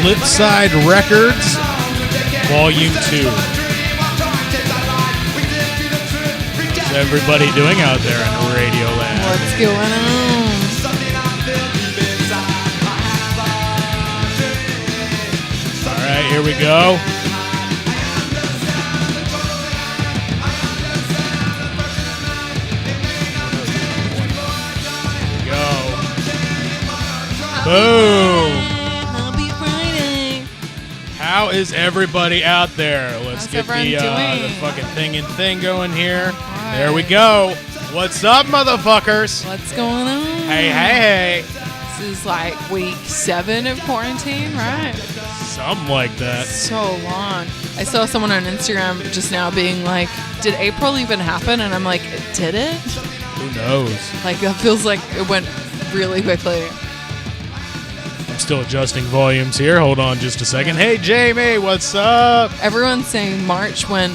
Flipside Records, Volume 2. How's everybody doing out there in Radio Land? What's going on? All right, here we go. Boom! Happy Friday. How is everybody out there? Let's How's get the everyone fucking thing going here. Right. There we go. What's up, motherfuckers? What's going on? Hey. This is like week 7 of quarantine, right? Something like that. So long. I saw someone on Instagram just now being like, did April even happen? And I'm like, did it? Who knows? Like, that feels like it went really quickly. I'm still adjusting volumes here. Hold on just a second. Hey, Jamie, what's up? Everyone's saying March went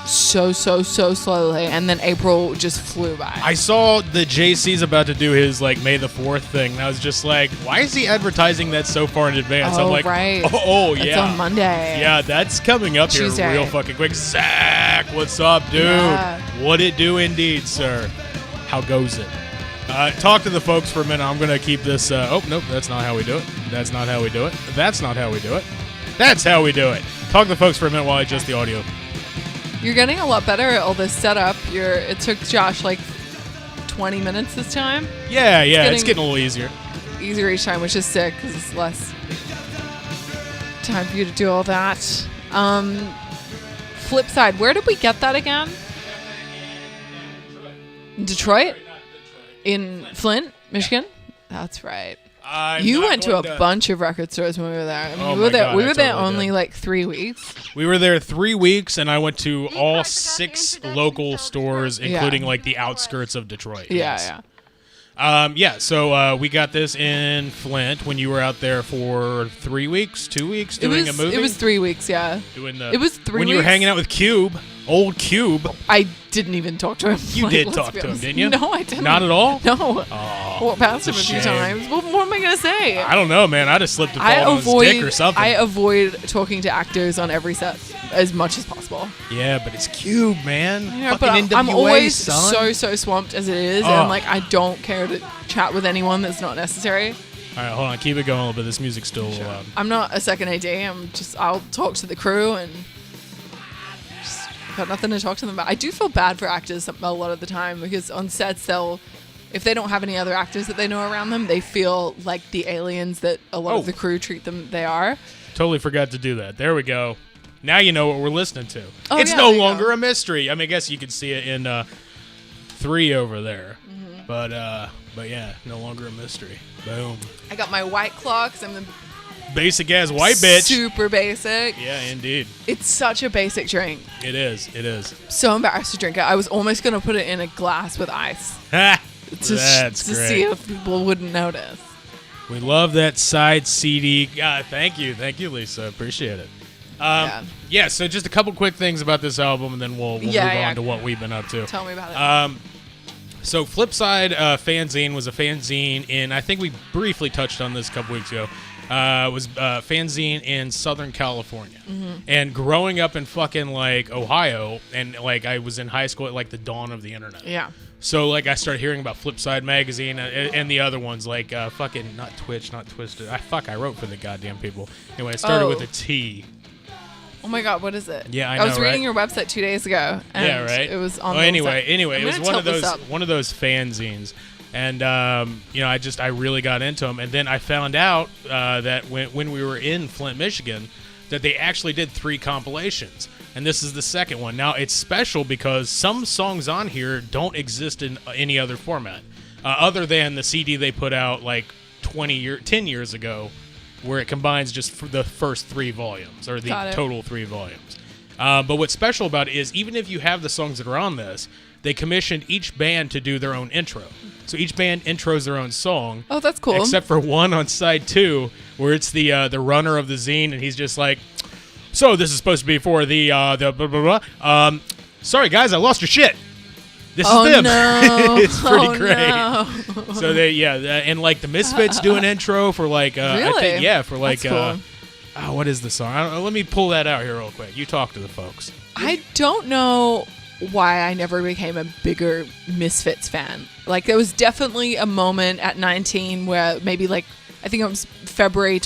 so slowly, and then April just flew by. I saw the JC's about to do his like May the 4th thing, and I was just like, why is he advertising that so far in advance? Oh, I'm like, right. oh yeah. It's on Monday. Yeah, that's coming up Tuesday. here real fucking quick. Zach, what's up, dude? Yeah. What it do indeed, sir? How goes it? Talk to the folks for a minute. I'm going to keep this. Oh, nope, that's not how we do it. That's not how we do it. That's not how we do it. That's how we do it. Talk to the folks for a minute while I adjust the audio. You're getting a lot better at all this setup. It took Josh like 20 minutes this time. Yeah, it's getting a little easier. Easier each time, which is sick because it's less time for you to do all that. Flip side, where did we get that again? Detroit? In Flint, Michigan? That's right. You went to a bunch of record stores when we were there. I mean, we were there only like 3 weeks. We were there 3 weeks, and I went to all 6 local stores, including like the outskirts of Detroit. Yeah. So we got this in Flint when you were out there for 3 weeks, 2 weeks doing a movie. It was 3 weeks, yeah. It was 3 when weeks. You were hanging out with Cube, old Cube. I didn't even talk to him. You did talk to him, didn't you? No, I didn't. Not at all? No. Oh, walked past him a shame. few times. Well, what am I going to say? I don't know, man. I'd have slipped and fallen on his dick or something. I avoid talking to actors on every set as much as possible. Yeah, but it's Cube, man. Yeah, fucking but I'm NWA, always son. so swamped as it is, and like I don't care to chat with anyone that's not necessary. All right, hold on. Keep it going a little bit. This music's still loud. I'm not a second AD. I'll talk to the crew and just got nothing to talk to them about. I do feel bad for actors a lot of the time because on sets if they don't have any other actors that they know around them, they feel like the aliens that a lot of the crew treat them they are. Totally forgot to do that. There we go. Now you know what we're listening to. Oh, it's yeah, no there you longer go. a mystery. I mean, I guess you could see it in 3 over there. Mm-hmm. But yeah, no longer a mystery. Boom. I got my White Claw because I'm the Basic ass white bitch. super basic. Yeah, indeed. It's such a basic drink. It is. So embarrassed to drink it. I was almost going to put it in a glass with ice. Ha! To That's to great. see if people wouldn't notice. We love that side CD. Thank you, Lisa. Appreciate it. Yeah. So just a couple quick things about this album, and then we'll move on to what we've been up to. Tell me about it. So Flipside Fanzine was a fanzine in, I think we briefly touched on this a couple weeks ago. It was a fanzine in Southern California. Mm-hmm. And growing up in fucking like Ohio, and like I was in high school at like the dawn of the internet. Yeah. So like I started hearing about Flipside Magazine and the other ones like fucking not Twitch, not Twisted. I wrote for the goddamn people. Anyway, I started with a T. Oh my God, what is it? Yeah, I was know, reading right? your website 2 days ago. And yeah, right. It was on. Well, the anyway, website. it was one of those fanzines, and I really got into them, and then I found out that when we were in Flint, Michigan, that they actually did 3 compilations, and this is the second one. Now it's special because some songs on here don't exist in any other format, other than the CD they put out like 10 years ago, where it combines just for the first 3 volumes, or the total 3 volumes. But what's special about it is even if you have the songs that are on this, they commissioned each band to do their own intro. So each band intros their own song. Oh, that's cool. Except for one on side 2, where it's the runner of the zine, and he's just like, so this is supposed to be for the blah, blah, blah. Sorry, guys, I lost your shit. This is them. No. It's pretty great. No. So and like the Misfits do an intro for like really? I think, yeah, for like That's cool. Oh, what is the song? Let me pull that out here real quick. You talk to the folks. I don't know why I never became a bigger Misfits fan. Like, there was definitely a moment at 19 where maybe, like, I think it was February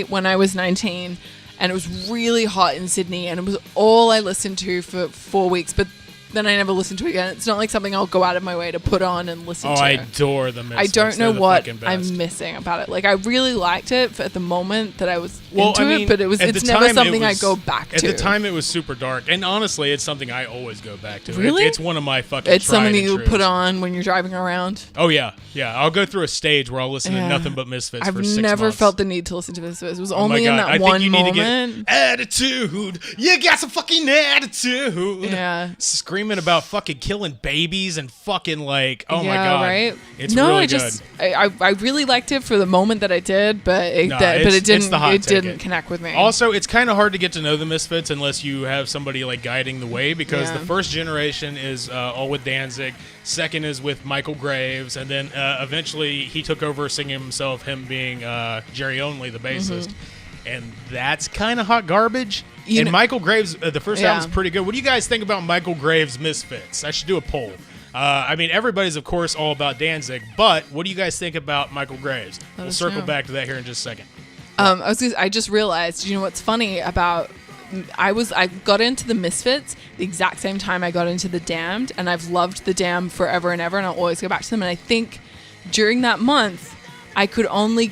when I was 19, and it was really hot in Sydney, and it was all I listened to for 4 weeks, but then I never listened to it again. It's not like something I'll go out of my way to put on and listen to. Oh, I adore the Misfits. I don't know They're what the fucking best. I'm missing about it. Like, I really liked it at the moment that I was Well, into I mean, it, but at it's the never time, something it I was- go back to. At the time, it was super dark, and honestly, it's something I always go back to. Really? It's one of my fucking. It's something tried that you and put trues. on when you're driving around. Oh yeah. I'll go through a stage where I'll listen to Yeah. nothing but Misfits I've for 6 never months. felt the need to listen to Misfits. It was Oh my only in God. that I think one you need moment. to get attitude. You got some fucking attitude. Yeah. Screaming about fucking killing babies and fucking like, oh my Yeah, god, right? it's no, really I good. just I really liked it for the moment that I did, but No, but it's it didn't the hot it didn't ticket. connect with me. Also, it's kind of hard to get to know the Misfits unless you have somebody like guiding the way, because Yeah. the first generation is all with Danzig, second is with Michael Graves, and then eventually he took over singing himself, him being Jerry Only, the bassist, and that's kind of hot garbage. You and know- Michael Graves, the first Yeah. album's pretty good. What do you guys think about Michael Graves' Misfits? I should do a poll. I mean, everybody's, of course, all about Danzig, but what do you guys think about Michael Graves? Let We'll us circle know. back to that here in just a second. I just realized, you know what's funny about I got into the Misfits the exact same time I got into the Damned, and I've loved the Damned forever and ever, and I'll always go back to them. And I think during that month, I could only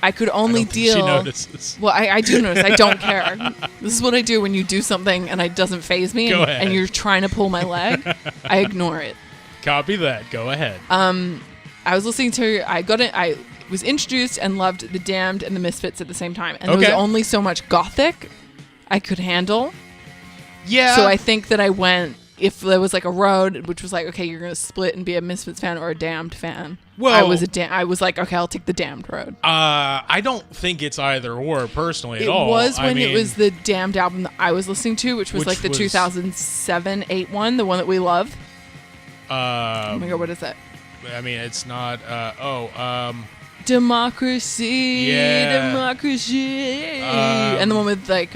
I don't think deal. she notices. Well, I do notice. I don't care. This is what I do when you do something and it doesn't faze me, Go and, ahead. and you're trying to pull my leg. I ignore it. Copy that. Go ahead. I was listening to. I was introduced and loved the Damned and the Misfits at the same time, and there was Okay. only so much gothic I could handle. Yeah. So I think that I went, if there was like a road which was like, okay, you're gonna split and be a Misfits fan or a Damned fan. Well- I was like, okay, I'll take the Damned road. I don't think it's either or personally at It all. was I when mean, it was the Damned album that I was listening to, which was Which like the was- 2007-8 one, the one that we love. Oh my god, what is that? I mean, it's not. Democracy, Yeah. democracy, and the one with like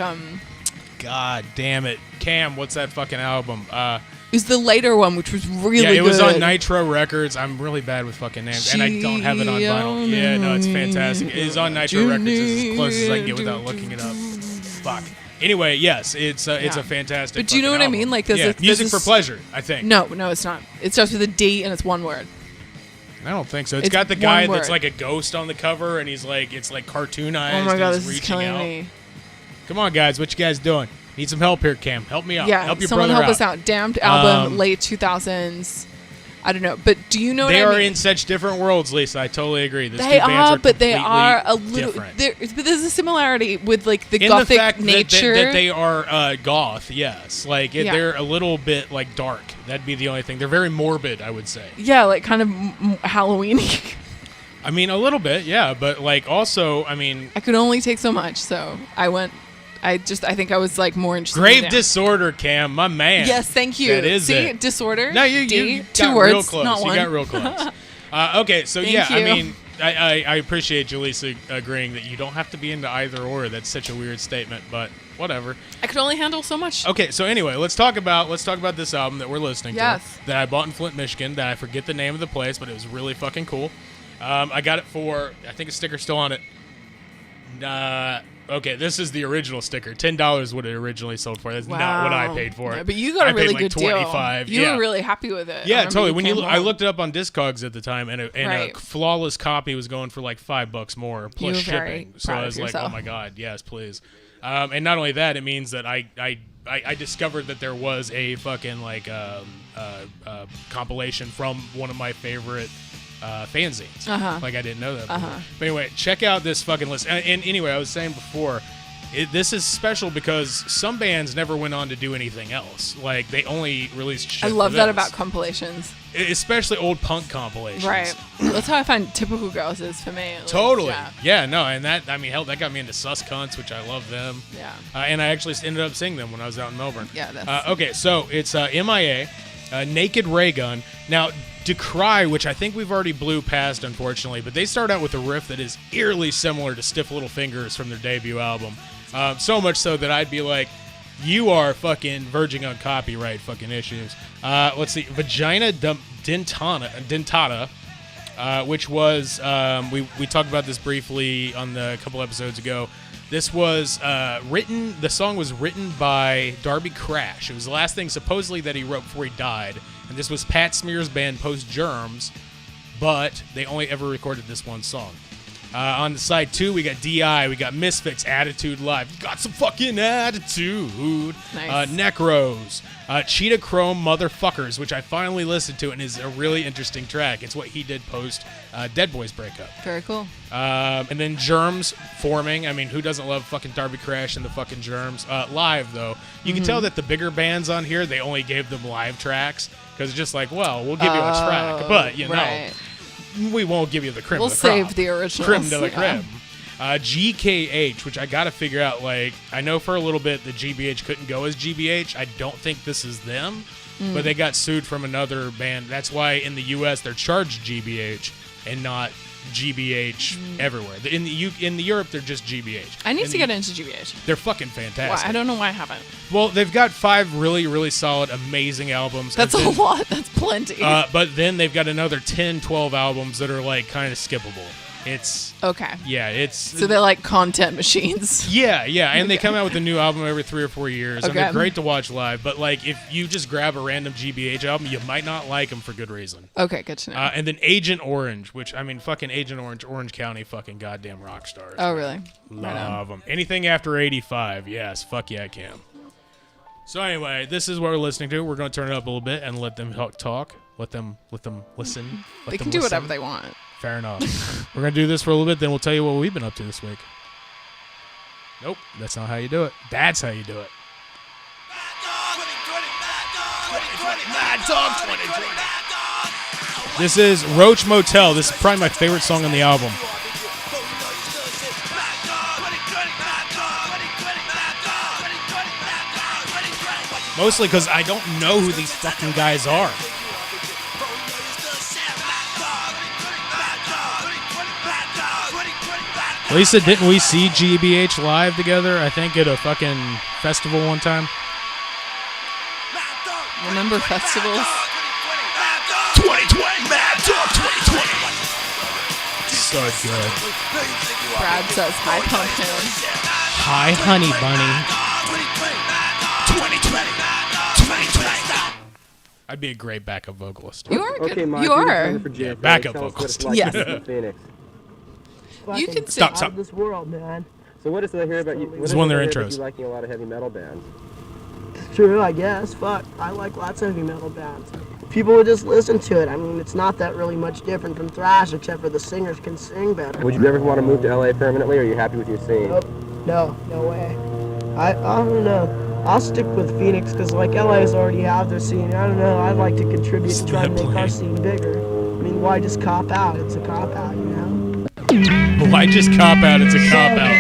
God damn it, Cam. What's that fucking album? it was the later one, which was really Yeah, it good. was on Nitro Records. I'm really bad with fucking names, and I don't have it on vinyl. Yeah, no, it's fantastic. It is on Nitro Records. It's as close as I can get without looking it up. Fuck. Anyway, yes, it's a fantastic. But do you know fucking what I album. mean? Like, there's yeah, a- music there's for a s- pleasure. I think. No, it's not. It starts with a D and it's one word. I don't think so. It's It's got the one guy that's word. like a ghost on the cover, and he's like, it's like cartoonized. Oh my god, and this he's is reaching killing out. me. Come on, guys, what you guys doing? Need some help here, Cam. Help me out. Yeah, help your someone brother help us out. Damned album, late 2000s. I don't know, but do you know They what I are mean? in such different worlds, Lisa. I totally agree. These They two bands are, but they completely are a little. different. But there's a similarity with like the In gothic the fact nature. that they are goth, yes. Like Yeah. they're a little bit like dark. That'd be the only thing. They're very morbid, I would say. yeah, like kind of Halloween-y. I mean, a little bit, yeah. But like also, I mean, I could only take so much, so I went. I think I was like more interested. grave in Damned. disorder, Cam, my man. Yes, thank you. That is See, it. disorder. No, you D, got two words, real close. not You one. got real close. Okay, so Thank yeah, I you. mean, I appreciate Jaleesa agreeing that you don't have to be into either or. That's such a weird statement, but whatever. I could only handle so much. Okay, so anyway, let's talk about this album that we're listening Yes. to that I bought in Flint, Michigan. That I forget the name of the place, but it was really fucking cool. I got it for, I think a sticker's still on it. Okay, this is the original sticker. $10 what it originally sold for. That's not what I paid for it. Yeah, but you got I a really paid like good deal. $25. You yeah. were really happy with it. I Yeah, remember totally. When came I home. looked it up on Discogs at the time, and a Right. flawless copy was going for like $5 more plus You were very shipping. So proud I of was like, yourself. oh my god, yes, please. And not only that, it means that I discovered that there was a fucking like compilation from one of my favorite fanzines. Uh-huh. Like I didn't know that before. But anyway, check out this fucking list. And anyway, I was saying before. This is special because some bands never went on to do anything else. Like they only released shit I love for that this. about compilations. Especially old punk compilations. Right. That's how I find Typical Girls is for me. Like, Totally. Yeah. Yeah, no, and that, I mean, hell, that got me into Sus Cunts, which I love them. Yeah. And I actually ended up seeing them when I was out in Melbourne. Yeah, that's- Okay, so it's MIA. Naked Ray Gun. Now, Decry, which I think we've already blew past, unfortunately, but they start out with a riff that is eerily similar to Stiff Little Fingers from their debut album. So much so that I'd be like, you are fucking verging on copyright fucking issues. Let's see. Vagina Dentata, which was, we talked about this briefly on a couple episodes ago. This was the song was written by Darby Crash. It was the last thing supposedly that he wrote before he died. And this was Pat Smear's band Post Germs, but they only ever recorded this one song. On the side 2, we got DI, we got Misfits, Attitude Live. You got some fucking attitude. Nice. Necros, Cheetah Chrome Motherfuckers, which I finally listened to and is a really interesting track. It's what he did post Dead Boys breakup. Very cool. And then Germs forming. I mean, who doesn't love fucking Darby Crash and the fucking Germs? Live, though. You can tell that the bigger bands on here, they only gave them live tracks because it's just like, well, we'll give you a track, but, you know, we won't give you the crib. We'll of the crop. save the originals. Crib to the crib. GKH, which I gotta figure out, like, I know for a little bit that GBH couldn't go as GBH. I don't think this is them, but they got sued from another band. That's why in the US they're charged GBH and not GBH everywhere. In the Europe they're just GBH. I need to get into GBH. They're fucking fantastic. Why? I don't know why I haven't. Well, they've got 5 really, really solid, amazing albums. That's a lot. That's plenty. But then they've got another 10, 12 albums that are like kind of skippable. It's okay. Yeah, it's so they're like content machines. Yeah, and they come out with a new album every 3 or 4 years, and Okay. they're great to watch live. But like, if you just grab a random GBH album, you might not like them for good reason. Okay, good to know. And then Agent Orange, which I mean, fucking Agent Orange, Orange County, fucking goddamn rock stars. Oh, really? Love them. Anything after 85, yes, fuck yeah, I can. So anyway, this is what we're listening to. We're going to turn it up a little bit and let them talk. Let them listen. They can do whatever they want. Fair enough. We're going to do this for a little bit, then we'll tell you what we've been up to this week. Nope, that's not how you do it. That's how you do it. Mad Dog 2020. This is Roach Motel. This is probably my favorite song on the album. Mostly because I don't know who these fucking guys are. Lisa, didn't we see GBH live together? I think at a fucking festival one time. Remember festivals? 2020, Mad Dog 2020. So good. Brad says hi, pumpkin. Hi, honey bunny. 2020. I'd be a great backup vocalist. You are good. Okay, Mike, you are. Yeah, backup vocalist. Yes. Phoenix. You can Stop. Out of this world, man. So what is it I hear about you? This is one of their intros. You liking a lot of heavy metal bands. It's true, I guess. Fuck, I like lots of heavy metal bands. People would just listen to it. I mean, it's not that really much different from thrash, except for the singers can sing better. Would you ever want to move to LA permanently, or are you happy with your scene? Nope. No way. I don't know. I'll stick with Phoenix because, like, LA's already have their scene. I don't know. I'd like to contribute to try to make our scene bigger. I mean, why just cop out? It's a cop out, you know? Why just cop out? It's a cop out.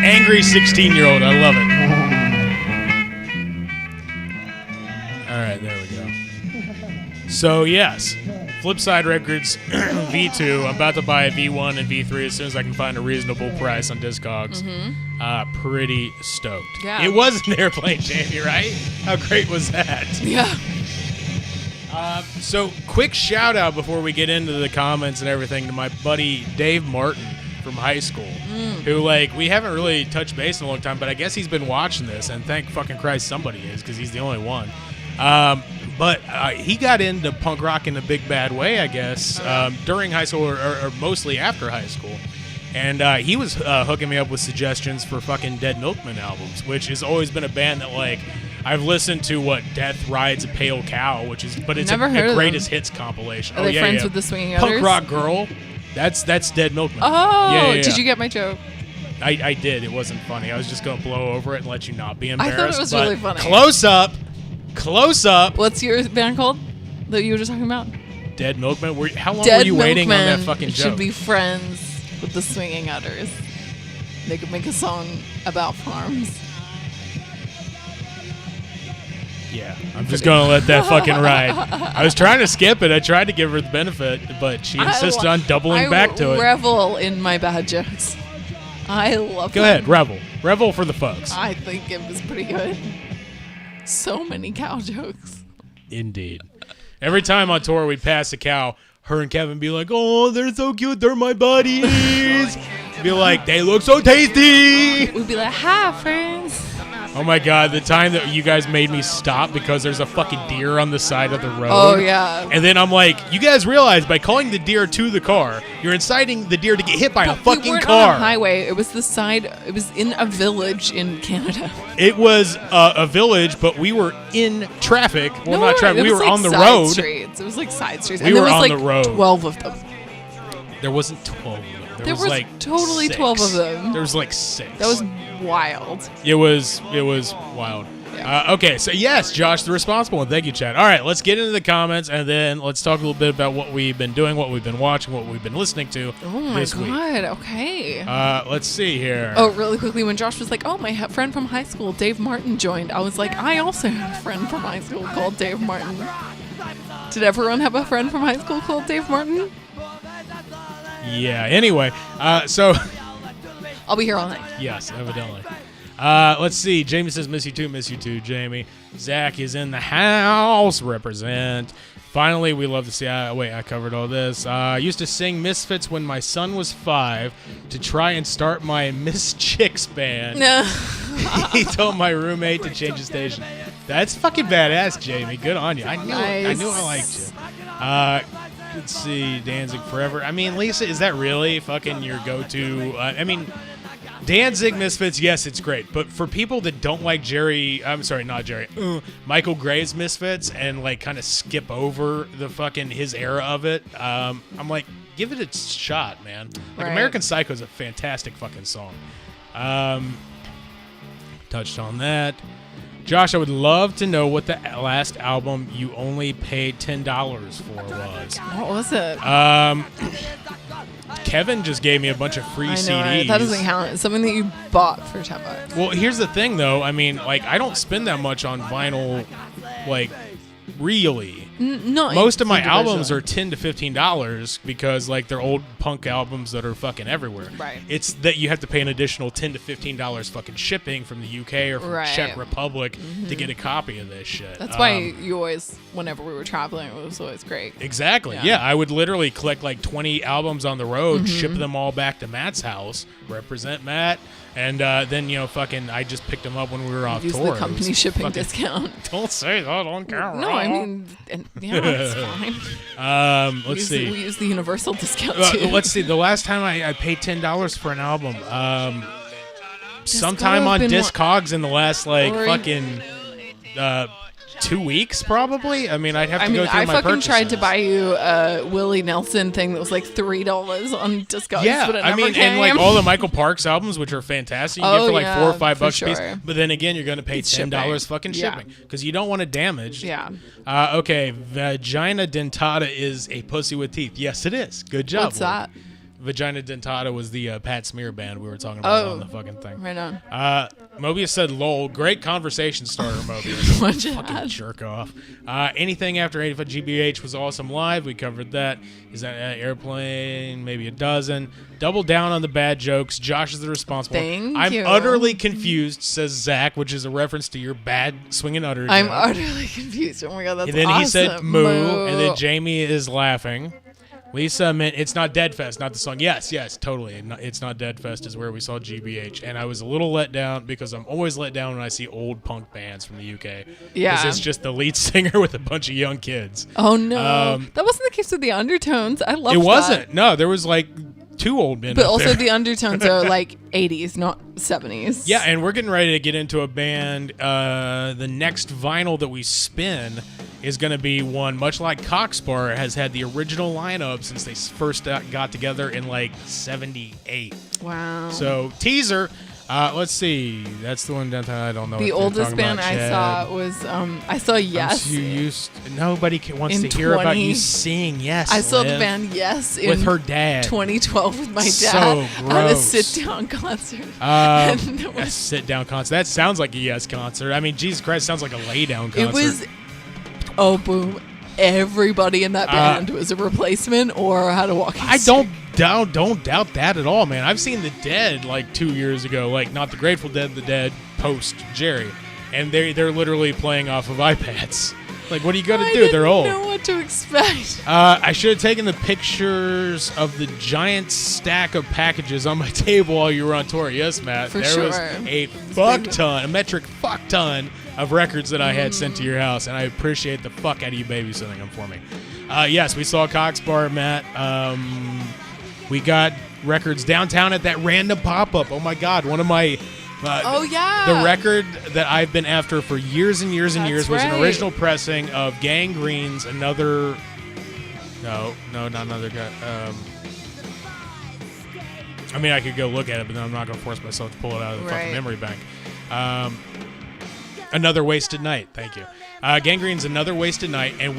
Angry 16-year-old. I love it. All right, there we go. So, yes. Flipside Records V2. I'm about to buy a V1 and V3 as soon as I can find a reasonable price on Discogs. Pretty stoked. Yeah. It was an airplane, Jamie, right? How great was that? Yeah. So, quick shout out before we get into the comments and everything to my buddy Dave Martin from high school, who, like, we haven't really touched base in a long time, but I guess he's been watching this, and thank fucking Christ somebody is, because he's the only one. But he got into punk rock in a big bad way, I guess, during high school or mostly after high school. And he was hooking me up with suggestions for fucking Dead Milkmen albums, which has always been a band that, like, I've listened to Death Rides a Pale Cow, but it's a greatest hits compilation. Are they friends with the Swinging Utters? Punk Rock Girl. That's Dead Milkmen. Oh, yeah. Did you get my joke? I did. It wasn't funny. I was just going to blow over it and let you not be embarrassed. I thought it was really funny. Close up. What's your band called that you were just talking about? Dead Milkmen. How long were you waiting on that fucking joke? Should be friends with the Swinging Utters. They could make a song about farms. Yeah, I'm just going to let that fucking ride. I was trying to skip it. I tried to give her the benefit, but she insisted on doubling back to it. I revel in my bad jokes. I love Go ahead, revel. Revel for the folks. I think it was pretty good. So many cow jokes. Indeed. Every time on tour we'd pass a cow, her and Kevin be like, oh, they're so cute, they're my buddies. Be like, they look so tasty. We'd be like, hi, friends. Oh my God, the time that you guys made me stop because there's a fucking deer on the side of the road. Oh, yeah. And then I'm like, you guys realize by calling the deer to the car, you're inciting the deer to get hit by a fucking we weren't car. on a highway. It was the side. It was in a village in Canada. It was a village, but we were in traffic. Well, not traffic. We were like on the side road. Streets. It was like side streets. We and were there was on like the road. 12 of them. There wasn't 12 of them. There was like totally 6. 12 of them. There was like 6. That was wild. It was wild. Yeah. Okay, so yes, Josh, the responsible one. Thank you, Chad. All right, let's get into the comments, and then let's talk a little bit about what we've been doing, what we've been watching, what we've been listening to Oh my this week. God. Okay. Let's see here. Oh, really quickly, when Josh was like, oh, my friend from high school, Dave Martin, joined, I was like, I also have a friend from high school called Dave Martin. Did everyone have a friend from high school called Dave Martin? Yeah, anyway, so... I'll be here all night. Yes, evidently. Let's see. Jamie says, miss you too, Jamie. Zach is in the house. Represent. Finally, we love to see. Wait, I covered all this. I used to sing Misfits when my son was 5 to try and start my Miss Chicks band. No. He told my roommate to change the station. That's fucking badass, Jamie. Good on you. I knew I liked you. Let's see. Danzig Forever. I mean, Lisa, is that really fucking your go-to? I mean, Danzig Misfits, yes, it's great. But for people that don't like Michael Gray's Misfits and like kind of skip over the fucking his era of it, I'm like, give it a shot, man. Like Right. American Psycho is a fantastic fucking song. Touched on that. Josh, I would love to know what the last album you only paid $10 for was. What was it? Kevin just gave me a bunch of free I know, CDs. right? That doesn't count. It's something that you bought for $10. Well, here's the thing, though. I mean, like, I don't spend that much on vinyl, like, really. No, Most of my albums are $10 to $15 because, like, they're old punk albums that are fucking everywhere. Right. It's that you have to pay an additional $10 to $15 fucking shipping from the UK or from Right. Czech Republic to get a copy of this shit. That's why you always, whenever we were traveling, it was always great. Exactly. Yeah, I would literally collect like 20 albums on the road, ship them all back to Matt's house, represent Matt, and then, you know, fucking, I just picked them up when we were off Use tour. the company shipping discount. Don't say that on camera. No, I mean, yeah, it's fine. Let's see. We use the universal discount too. Let's see. The last time I paid $10 for an album, sometime gotta on have been Discogs in the last like Or- fucking 2 weeks, probably. I mean, I'd have to go through I my fucking purchases. tried to buy you a Willie Nelson thing that was like $3 on Discogs. Yeah, but it I never mean, came. and like all the Michael Parks albums, which are fantastic, you get for like $4 or $5 a piece. sure. But then again, you're going to pay It's $10 shipping. fucking Yeah. shipping because you don't want it damaged. Yeah. Okay, vagina dentata is a pussy with teeth. Yes, it is. Good job. What's Will. that? Vagina dentata was the Pat Smear band we were talking about Oh. on the fucking thing. Right on. Mobius said, "Lol, great conversation starter, Mobius." What'd you Fucking add? jerk off. Anything after 85 GBH was awesome live. We covered that. Is that airplane? Maybe a dozen. Double down on the bad jokes. Josh is the responsible. Thank I'm you. utterly confused, says Zach, which is a reference to your bad swinging utter I'm joke. utterly confused. Oh my god, that's And then awesome. he said moo, and then Jamie is laughing. Lisa meant it's not Deadfest, not the song. Yes, totally. It's not Deadfest is where we saw GBH, and I was a little let down because I'm always let down when I see old punk bands from the UK. Yeah. Because it's just the lead singer with a bunch of young kids. Oh no, that wasn't the case with the Undertones. I love It that. wasn't. No, there was like 2 old men. But up also there. the Undertones are like 80s, not 70s. Yeah, and we're getting ready to get into a band. The next vinyl that we spin is going to be one much like Cockspur has had the original lineup since they first got together in like 78. Wow. So teaser, Let's see. That's the one downtown. I don't know. The what oldest band about, I saw was I saw Yes. Nobody wants to hear about you seeing Yes. I saw the band Yes with her dad. 2012 with my dad So gross. at a sit-down concert. A sit-down concert. That sounds like a Yes concert. I mean, Jesus Christ, sounds like a lay-down concert. It was. Oh, boom! Everybody in that band was a replacement or had a walking. I don't doubt that at all, man. I've seen the Dead like 2 years ago, like not the Grateful Dead, the Dead post Jerry, and they're literally playing off of iPads. Like, what are you gonna do? They're old. I didn't know what to expect. I should have taken the pictures of the giant stack of packages on my table while you were on tour. Yes, Matt. For there sure. was a metric fuck ton of records that I had sent to your house, and I appreciate the fuck out of you babysitting them for me. Yes, we saw Cox Bar, Matt. We got records downtown at that random pop-up. Oh, my God. One of my... The record that I've been after for years and years and years was an original pressing of Gangrene's Another... No, not Another Guy. I mean, I could go look at it, but then I'm not going to force myself to pull it out of the fucking memory bank. Another Wasted Night. Thank you. Gangrene's Another Wasted Night, and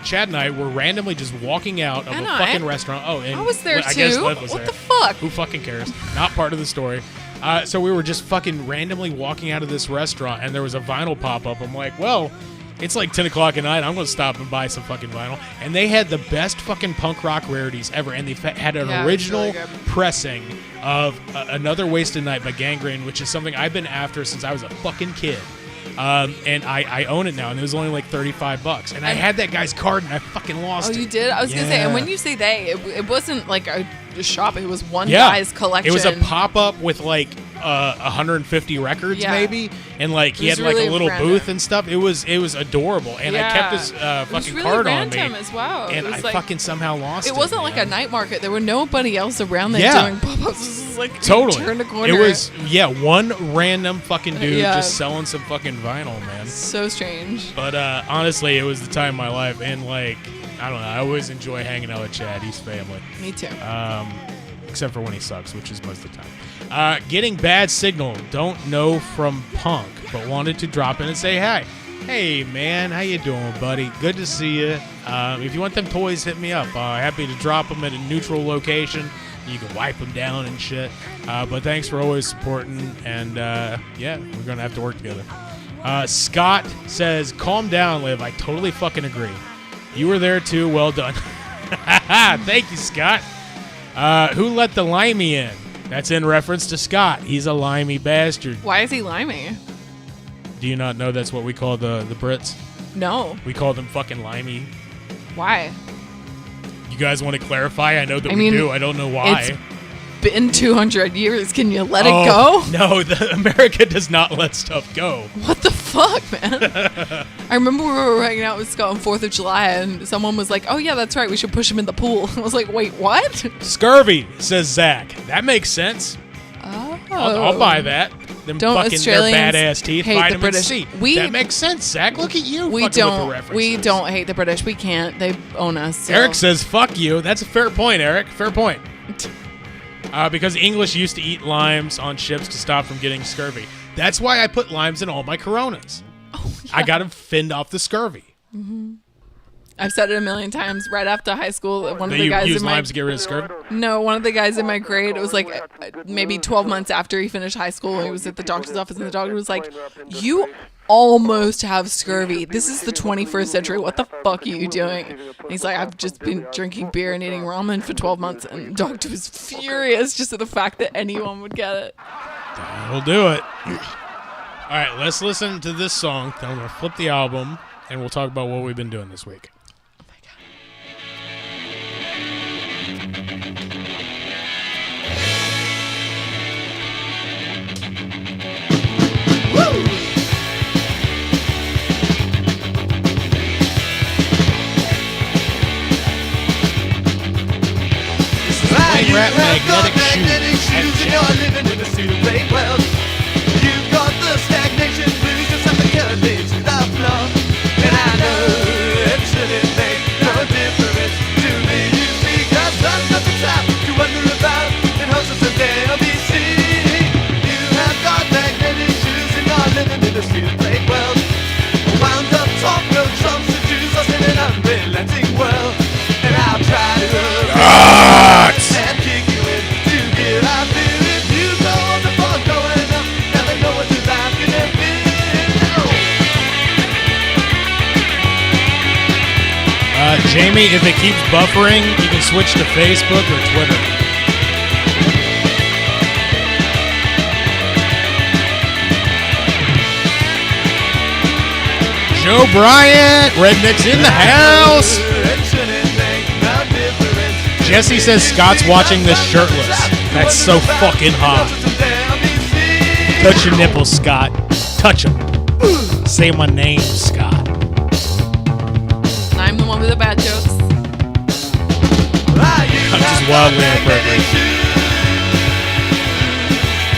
Chad and I were randomly just walking out of a fucking restaurant. Oh, and I was there too. I guess Liv was what there. The fuck? Who fucking cares? Not part of the story. So we were just fucking randomly walking out of this restaurant, and there was a vinyl pop-up. I'm like, well, it's like 10 o'clock at night. I'm going to stop and buy some fucking vinyl. And they had the best fucking punk rock rarities ever, and they had an original pressing of Another Wasted Night by Gangrene, which is something I've been after since I was a fucking kid. And I own it now, and it was only like $35. And I had that guy's card, and I fucking lost it. Oh, you did? I was going to say, and when you say they, it wasn't like a shop. It was one guy's collection. It was a pop-up with like 150 records maybe, and like he had like a little booth and stuff. It was adorable, and I kept his fucking card on me as well. And I fucking somehow lost it. It wasn't like a night market. There were nobody else around there doing pop-ups. This was like totally. Turn the corner. It was one random fucking dude just selling some fucking vinyl, man. So strange. But honestly, it was the time of my life, and like I don't know, I always enjoy hanging out with Chad. He's family. Me too. Except for when he sucks, which is most of the time. Getting bad signal. Don't know from Punk, but wanted to drop in and say hi. Hey, man. How you doing, buddy? Good to see you. If you want them toys, hit me up. Happy to drop them at a neutral location. You can wipe them down and shit. But thanks for always supporting. And, we're going to have to work together. Scott says, calm down, Liv. I totally fucking agree. You were there, too. Well done. Thank you, Scott. Who let the limey in? That's in reference to Scott. He's a limey bastard. Why is he limey? Do you not know that's what we call the Brits? No. We call them fucking limey. Why? You guys want to clarify? I know that we do. I don't know why. It's been 200 years. Can you let it go? No, America does not let stuff go. What the fuck, man? I remember we were hanging out with Scott on 4th of July, and someone was like, oh, yeah, that's right. We should push him in the pool. I was like, wait, what? Scurvy, says Zach. That makes sense. Oh. I'll buy that. Them don't fucking Australians their badass teeth. Hate Vitamin the British. C. That makes sense, Zach. Look at you. We with the references. We don't hate the British. We can't. They own us. So. Eric says, fuck you. That's a fair point, Eric. Fair point. Because English used to eat limes on ships to stop from getting scurvy. That's why I put limes in all my Coronas. Oh, yeah. I got to fend off the scurvy. Mm-hmm. I've said it a million times. Right after high school, one of the guys use in my limes to get rid of scurvy? No, one of the guys in my grade. It was like maybe 12 months after he finished high school. He was at the doctor's office, and the doctor was like, "You almost have scurvy. This is the 21st century. What the fuck are you doing?" And he's like, "I've just been drinking beer and eating ramen for 12 months." And the doctor was furious just at the fact that anyone would get it. That'll do it. All right, let's listen to this song. Then I'm going to flip the album, and we'll talk about what we've been doing this week. Rap magnetic shoes and you're living in a super world. You've got the stagnation blues, just like the curtains to the floor. And I know it shouldn't make no difference to me, because I'm not the type to wonder about and hope that someday I'll be seen. Jamie, if it keeps buffering, you can switch to Facebook or Twitter. Joe Bryant, Rednecks in the house. Jesse says Scott's watching this shirtless. That's so fucking hot. Touch your nipples, Scott. Touch them. Say my name, Scott. I'm the one with the bad jokes. I'm just wildly inappropriate.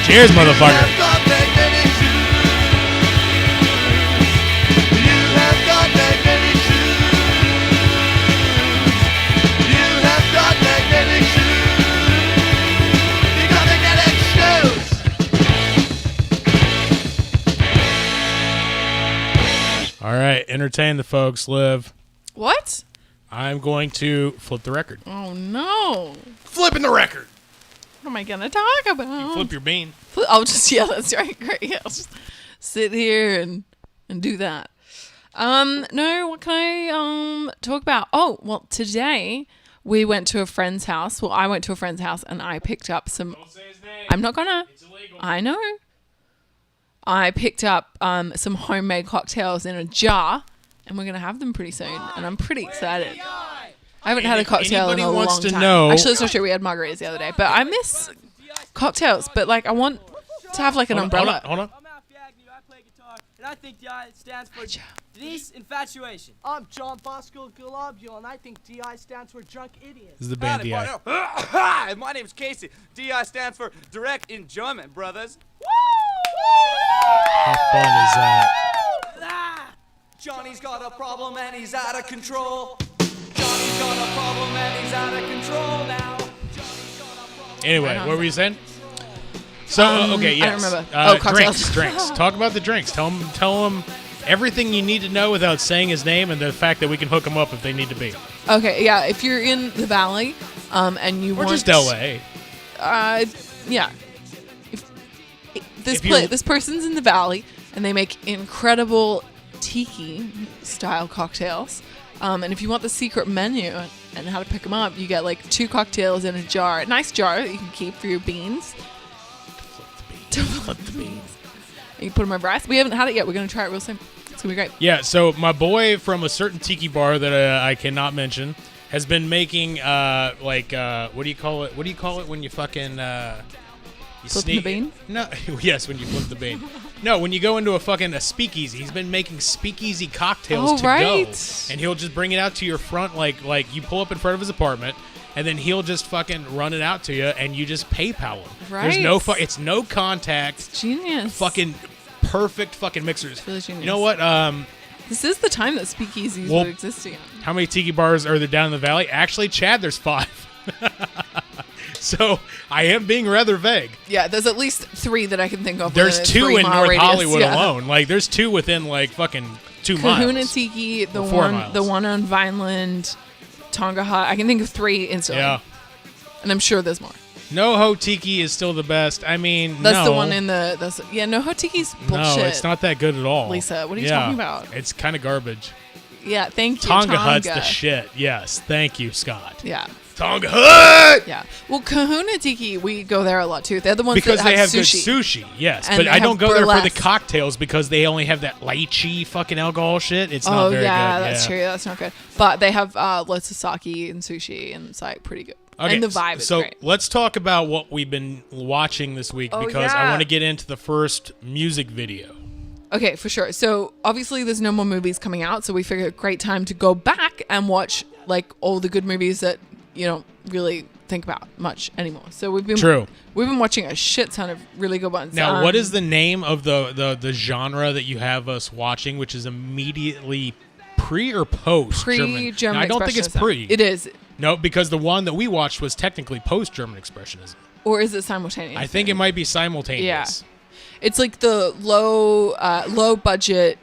Cheers, motherfucker. All right, entertain the folks, Liv. What? I'm going to flip the record. Oh, no. Flipping the record. What am I going to talk about? You flip your bean. I'll just, yeah, that's right. Great. Yeah, I'll just sit here and do that. No, what can I talk about? Oh, well, today we went to a friend's house. Well, I went to a friend's house and I picked up some... Don't say his name. I'm not gonna. It's illegal. I know. I picked up some homemade cocktails in a jar, and we're gonna have them pretty soon, and I'm pretty excited. I haven't had a cocktail in a long time. Actually, it's not true. We had margaritas the other day, but I miss cocktails. But like, I want to have like an umbrella. Hold on. I'm Alfie Agnew. I play guitar, and I think DI stands for Denise Infatuation. I'm John Bosco Galabio, and I think DI stands for Drunk Idiot. This is the band DI. Hi, my name's Casey. DI stands for Direct in German, brothers. How fun is that? Johnny's got a problem and he's out of control. Johnny's got a problem and he's out of control now. Anyway, what were you saying? So, okay, yes. I don't remember. Cocktails. Drinks. Talk about the drinks. Tell them everything you need to know without saying his name and the fact that we can hook them up if they need to be. Okay, yeah. If you're in the Valley, and you Or want... just LA. Yeah. This person's in the Valley, and they make incredible tiki-style cocktails. And if you want the secret menu and how to pick them up, you get like 2 cocktails in a jar. A nice jar that you can keep for your beans. To flip the beans. And you put them over ice. We haven't had it yet. We're going to try it real soon. It's going to be great. Yeah, so my boy from a certain tiki bar that I cannot mention has been making, what do you call it? What do you call it when you fucking... Flip the bean? No, yes, when you flip the bean. No, when you go into a speakeasy. He's been making speakeasy cocktails go. And he'll just bring it out to your front, like you pull up in front of his apartment, and then he'll just fucking run it out to you, and you just PayPal him. Right. There's no it's no contact. It's genius. Fucking perfect fucking mixers. It's really genius. You know what? This is the time that speakeasies would exist again. How many tiki bars are there down in the Valley? Actually, Chad, there's 5. So I am being rather vague. Yeah, there's at least 3 that I can think of. There's 2 in North radius. Hollywood alone. Like there's 2 within like fucking 2 miles. Kahuna Tiki, the one on Vineland, Tonga Hut. I can think of 3 instantly. Yeah. And I'm sure there's more. NoHo Tiki is still the best. I mean, that's the one in the. NoHo Tiki's bullshit. No, it's not that good at all. Lisa, what are you talking about? It's kind of garbage. Yeah, thank you. Tonga Hut's the shit. Yes, thank you, Scott. Yeah. Tonga Hut! Yeah. Well, Kahuna Tiki, we go there a lot too. They're the ones because that they have sushi. good sushi, yes. And but I don't go there for the burlesque. cocktails because they only have that lychee fucking alcohol shit. It's not very good. That's true. That's not good. But they have lots of sake and sushi, and it's like pretty good. Okay, and the vibe is so great. let's talk about what we've been watching this week because I want to get into the first music video. Okay, for sure. So obviously there's no more movies coming out, so we figured a great time to go back and watch like all the good movies that you don't really think about much anymore. So we've been watching a shit ton of really good ones. Now, what is the name of the genre that you have us watching, which is immediately pre or post Pre-German I don't think it's pre. It is. No, because the one that we watched was technically post-German Expressionism. Or is it simultaneous? I think it might be simultaneous. Yeah. It's like the low budget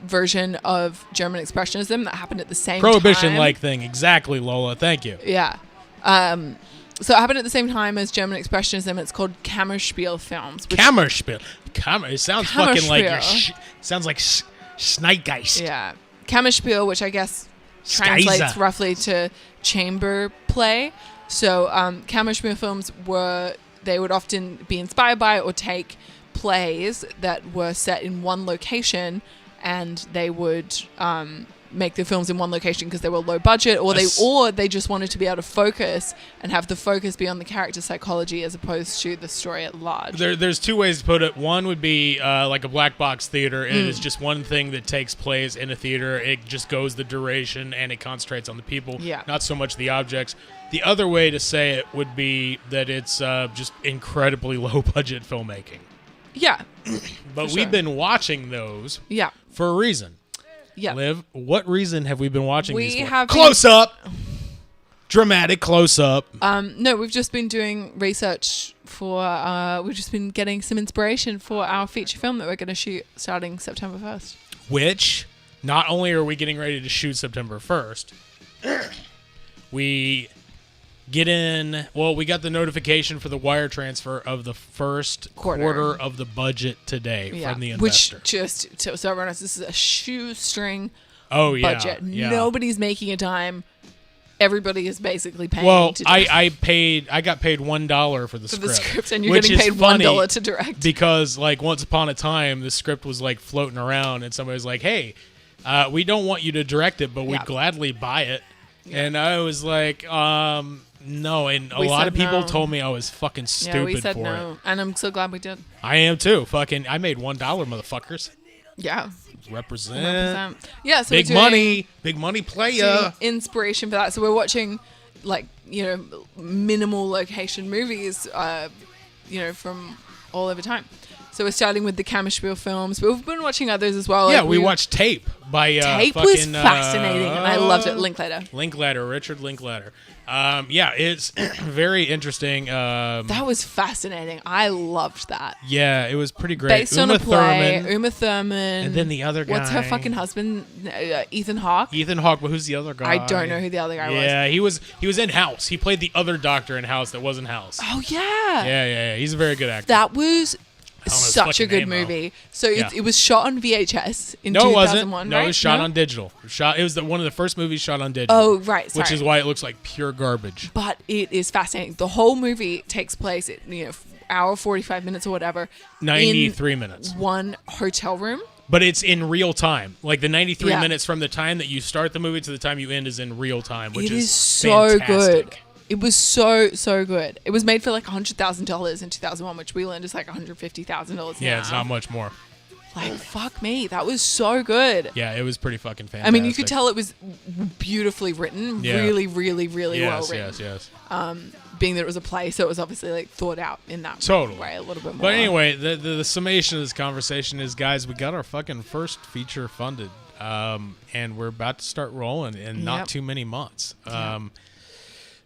version of German Expressionism that happened at the same time. Prohibition-like thing. Exactly, Lola. Thank you. Yeah. So it happened at the same time as German Expressionism. It's called Kammerspiel films. Kammerspiel. It sounds fucking like sounds like Schneidgeist. Yeah. Kammerspiel, which I guess translates Skiza. roughly to chamber play. So Kammerspiel films they would often be inspired by or take plays that were set in one location, and they would make the films in one location because they were low budget, or they just wanted to be able to focus and have the focus be on the character psychology as opposed to the story at large. There's two ways to put it. One would be like a black box theater, and it is just one thing that takes place in a theater. It just goes the duration, and it concentrates on the people, not so much the objects. The other way to say it would be that it's just incredibly low budget filmmaking. Yeah. But we've been watching those for a reason. Yeah. Liv, what reason have we been watching these for? have Close up! Dramatic close up. No, we've just been doing research for, we've just been getting some inspiration for our feature film that we're going to shoot starting September 1st. Which, not only are we getting ready to shoot September 1st, we get in, we got the notification for the wire transfer of the first quarter of the budget today from the investor. Which just, so everyone knows, this is a shoestring budget. Yeah. Nobody's making a dime. Everybody is basically paying to do I got paid $1 for the script. For the script, and you're getting paid $1 to direct. Because, like, once upon a time, the script was, like, floating around, and somebody was like, hey, we don't want you to direct it, but we'd gladly buy it. Yeah. And I was like, no, and a lot of people told me I was fucking stupid for it. Yeah, we said no, and I'm so glad we did. I am too. I made $1, motherfuckers. Yeah. Represent. Yeah, so big money player. Inspiration for that. So we're watching, like, minimal location movies, from all over time. So we're starting with the Kammerspiel films, but we've been watching others as well. Yeah, like we watched Tape by Tape was fascinating, and I loved it. Linklater, Richard Linklater. It's very interesting. That was fascinating. I loved that. Yeah, it was pretty great. Based on a play, Uma Thurman. And then the other guy. What's her fucking husband? Ethan Hawke. Ethan Hawke, but who's the other guy? I don't know who the other guy was. Yeah, he was in House. He played the other doctor in House that wasn't House. Oh, yeah. Yeah. He's a very good actor. That was such a good movie. So it was shot on VHS in 2001. No, it wasn't. No, right? it was shot on digital. It was one of the first movies shot on digital. Oh, right. Sorry. Which is why it looks like pure garbage. But it is fascinating. The whole movie takes place at, hour 45 minutes or whatever. 93 minutes. One hotel room. But it's in real time. Like the 93 minutes from the time that you start the movie to the time you end is in real time, which is so fantastic. Good. It was so good. It was made for like $100,000 in 2001, which we learned is like $150,000 now. Yeah, it's not much more. Like, fuck me. That was so good. Yeah, it was pretty fucking fantastic. I mean, you could tell it was beautifully written. Yeah. Really, really, really well written. Yes. Being that it was a play, so it was obviously like thought out in that way a little bit more. But anyway, the summation of this conversation is, guys, we got our fucking first feature funded, and we're about to start rolling in not too many months.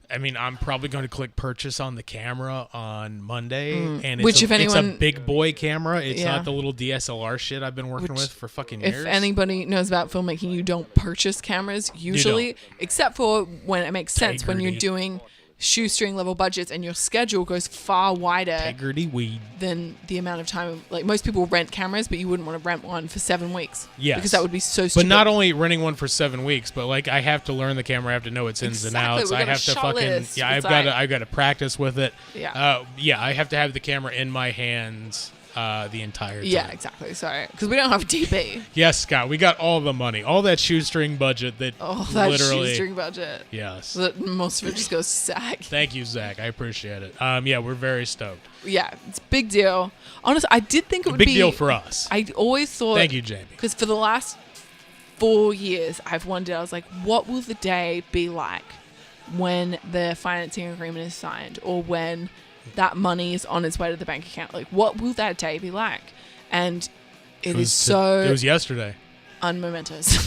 I mean, I'm probably going to click purchase on the camera on Monday, and it's a big boy camera. It's not the little DSLR shit I've been working with for fucking years. If anybody knows about filmmaking, you don't purchase cameras usually, except for when it makes sense, when you're doing shoestring level budgets and your schedule goes far wider than the amount of time. Like, most people rent cameras, but you wouldn't want to rent one for 7 weeks. Yes. Because that would be so stupid. But not only renting one for 7 weeks, but like I have to learn the camera, I have to know its ins and outs. I have to fucking I've got to practice with it. Yeah. I have to have the camera in my hands the entire time. Yeah, exactly. Sorry, because we don't have DP. Yes, Scott, we got all the money, all that shoestring budget shoestring budget. Yes, that most of it just goes to Zach. Thank you, Zach. I appreciate it. We're very stoked. Yeah, it's a big deal. Honestly, I did think it would be a big deal for us. I always thought. Thank you, Jamie. Because for the last 4 years, I've wondered. I was like, what will the day be like when the financing agreement is signed, or when that money is on its way to the bank account? Like, what will that day be like? And it was yesterday. Unmomentous.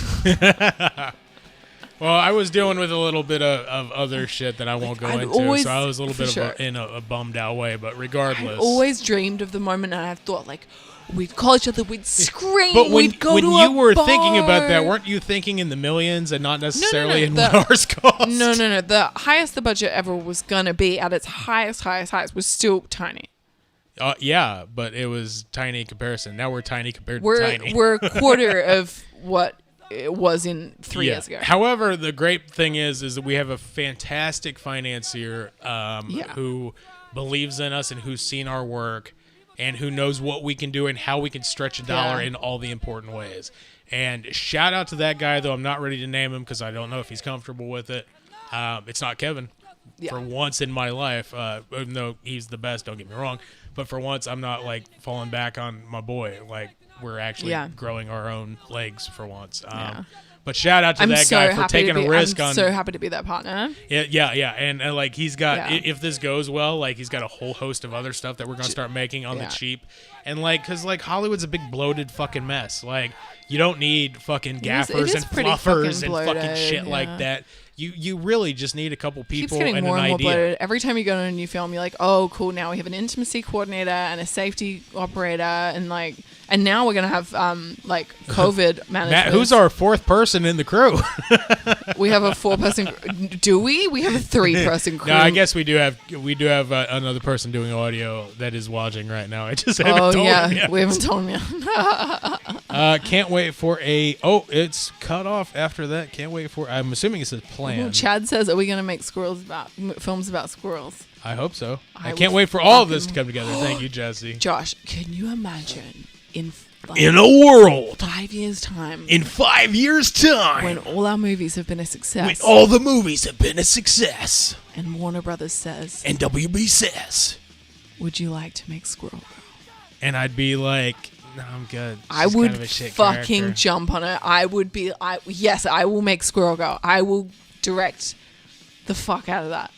Well, I was dealing with a little bit of other shit that I won't go into, so I was a little bit in a bummed out way, but regardless. I always dreamed of the moment, and I thought, like, we'd call each other, we'd scream, but we'd go to a bar. When you were thinking about that, weren't you thinking in the millions and not necessarily in what ours cost? No. The highest the budget ever was going to be, at its highest, was still tiny. Yeah, but it was tiny in comparison. Now we're tiny compared to tiny. We're a quarter of what it was in 3 years ago. However, the great thing is that we have a fantastic financier who believes in us and who's seen our work and who knows what we can do and how we can stretch a dollar in all the important ways. And shout out to that guy, though I'm not ready to name him because I don't know if he's comfortable with it. It's not Kevin. For once in my life, even though he's the best, don't get me wrong, but for once I'm not like falling back on my boy. Like we're actually growing our own legs for once. But shout out to that guy for taking a risk. I'm so happy to be that partner. Yeah. And like he's got, if this goes well, like he's got a whole host of other stuff that we're going to start making on the cheap. And like, cause like Hollywood's a big bloated fucking mess. Like you don't need fucking gaffers and fluffers and fucking shit like that. You really just need a couple people and an more idea. bloated. Every time you go to a new film, you're like, oh, cool. Now we have an intimacy coordinator and a safety operator, and now we're gonna have like COVID managers. Matt, who's our fourth person in the crew? We have a 4-person. Do we? We have a 3-person crew. No, I guess we do have another person doing audio that is watching right now. I just haven't told him yet. We haven't told him yet. Can't wait for it's cut off after that. Can't wait for. I'm assuming it says plan. Well, Chad says, "Are we going to make films about squirrels?" I hope so. I can't wait for all of this to come together. Thank you, Jesse. Josh, can you imagine in a world 5 years time? In 5 years time, when all our movies have been a success. When all the movies have been a success. And Warner Brothers says. And WB says. Would you like to make Squirrel Girl? And I'd be like, no, I'm good. I would fucking jump on it. I would be, yes, I will make Squirrel Girl. I will direct the fuck out of that.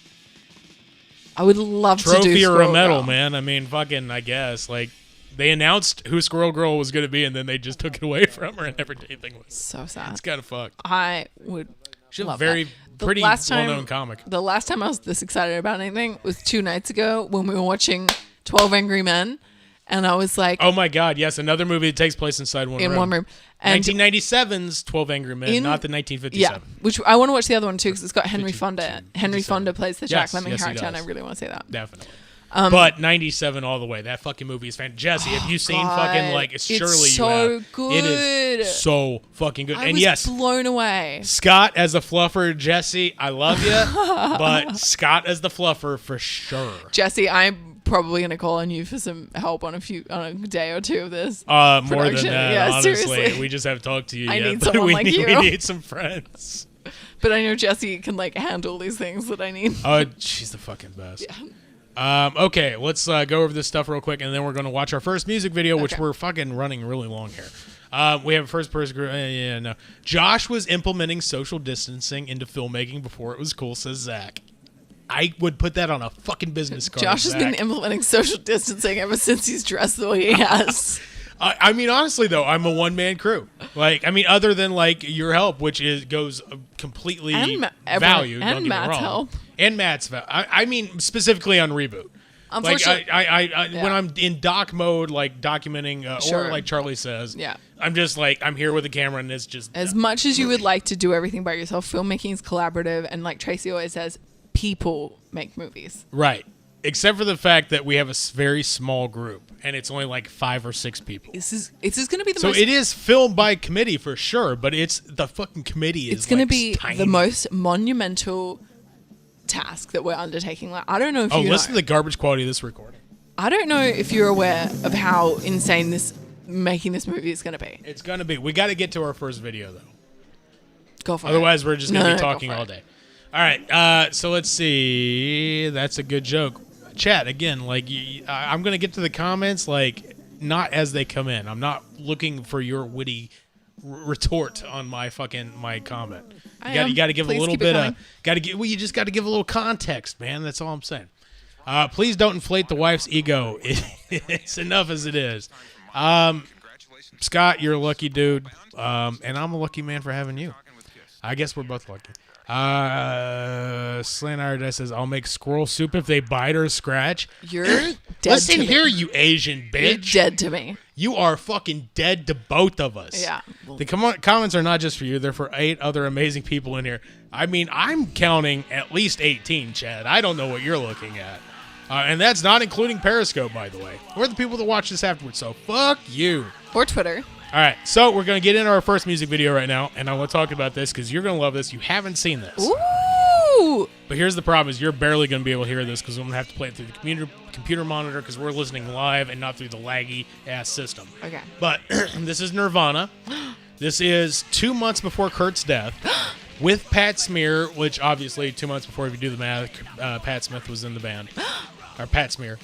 I would love to do Trophy or a medal, Girl. man. I mean, fucking, I guess. Like, they announced who Squirrel Girl was going to be, and then they just took it away from her and never did anything with it. So sad. It's kind of fucked. I would She's love a very that. pretty well-known comic. The last time I was this excited about anything was 2 nights ago when we were watching 12 Angry Men, and I was like... Oh my God, yes, another movie that takes place inside one room. In one room. And 1997's 12 Angry Men, not the 1957. Yeah, which I want to watch the other one too because it's got Henry Fonda. Henry Fonda plays the Jack Lemmon character, and I really want to see that. Definitely. But 97 all the way. That fucking movie is fantastic. Jesse, have you seen fucking like? Surely it's you so have. good. It is so fucking good. I and was blown away. Scott as the fluffer, Jesse, I love you, but Scott as the fluffer for sure. Jesse, I'm probably gonna call on you for some help on a day or two of this. More than that, yeah, honestly. Seriously. We just haven't talked to you I yet. need someone like you. We need some friends. But I know Jesse can like handle these things that I need. Oh, she's the fucking best. Yeah. Okay, let's go over this stuff real quick, and then we're going to watch our first music video, which we're fucking running really long here. We have a first-person group. No. Josh was implementing social distancing into filmmaking before it was cool, says Zach. I would put that on a fucking business card. Josh has been implementing social distancing ever since he's dressed the way he has. I mean, honestly, though, I'm a one-man crew. Like, I mean, other than, like, your help, which goes completely valued. And Matt's help. And Matt's value. I mean, specifically on Reboot. Unfortunately, like, when I'm in doc mode, like, documenting, or like Charlie says, I'm just, like, I'm here with a camera, and it's just... As much as you would like to do everything by yourself, filmmaking is collaborative, and like Tracy always says, people make movies. Right. Except for the fact that we have a very small group, and it's only like 5 or 6 people. This is going to be the so most... it is filmed by committee for sure, but it's the fucking committee is. It's going to be tiny. the most monumental task that we're undertaking. Like, I don't know if you listen to the garbage quality of this recording. I don't know if you're aware of how insane making this movie is going to be. It's going to be. We got to get to our first video though. Go for Otherwise, it. we're just going to be talking all day. All right, so let's see. That's a good joke. Chat again. Like, I'm gonna get to the comments, like, not as they come in. I'm not looking for your witty retort on my comment. You got to give a little bit of. You just got to give a little context, man. That's all I'm saying. Please don't inflate the wife's ego. It's enough as it is. Scott, you're a lucky dude, and I'm a lucky man for having you. I guess we're both lucky. Slant Iredale says, I'll make squirrel soup if they bite or scratch. You're dead Listen to here, me. you Asian bitch. You're dead to me. You are fucking dead to both of us. Yeah. The comments are not just for you. They're for 8 other amazing people in here. I mean, I'm counting at least 18, Chad. I don't know what you're looking at. And that's not including Periscope, by the way. We're the people that watch this afterwards, so fuck you. Or Twitter. All right, so we're going to get into our first music video right now, and I want to talk about this because you're going to love this. You haven't seen this. Ooh. But here's the problem is you're barely going to be able to hear this because I'm going to have to play it through the computer monitor because we're listening live and not through the laggy-ass system. Okay. But this is Nirvana. This is 2 months before Kurt's death with Pat Smear, which obviously 2 months before, if you do the math, Pat Smith was in the band. Or Pat Smear.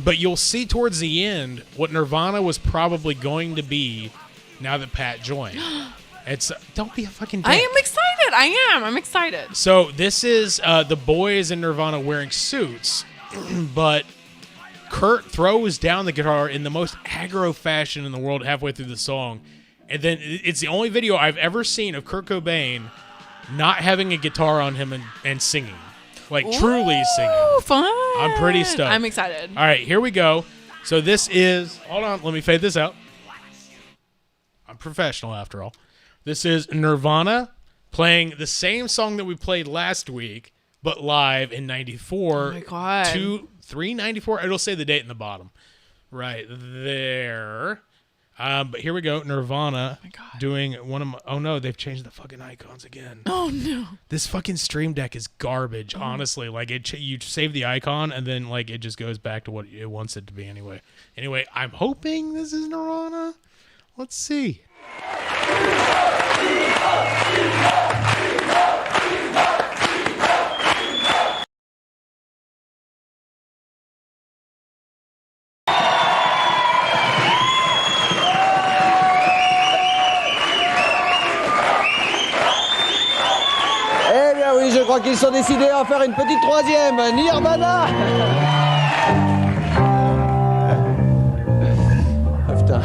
But you'll see towards the end what Nirvana was probably going to be now that Pat joined. It's don't be a fucking dick. I am excited. I'm excited. So this is the boys in Nirvana wearing suits, but Kurt throws down the guitar in the most aggro fashion in the world halfway through the song. And then it's the only video I've ever seen of Kurt Cobain not having a guitar on him and singing. Like, truly singing. Oh, fun. I'm pretty stoked. I'm excited. All right, here we go. So this is... Hold on, let me fade this out. I'm professional, after all. This is Nirvana playing the same song that we played last week, but live in 94. Oh, my God. 394. It'll say the date in the bottom. Right there. But here we go. Nirvana doing one of my... Oh, no, they've changed the fucking icons again. Oh, no. This fucking Stream Deck is garbage, honestly. Like, you save the icon, and then, like, it just goes back to what it wants it to be anyway. Anyway, I'm hoping this is Nirvana. Let's see. Eh bien oui, je crois qu'ils sont décidés à faire une petite troisième, Nirvana. Ah putain.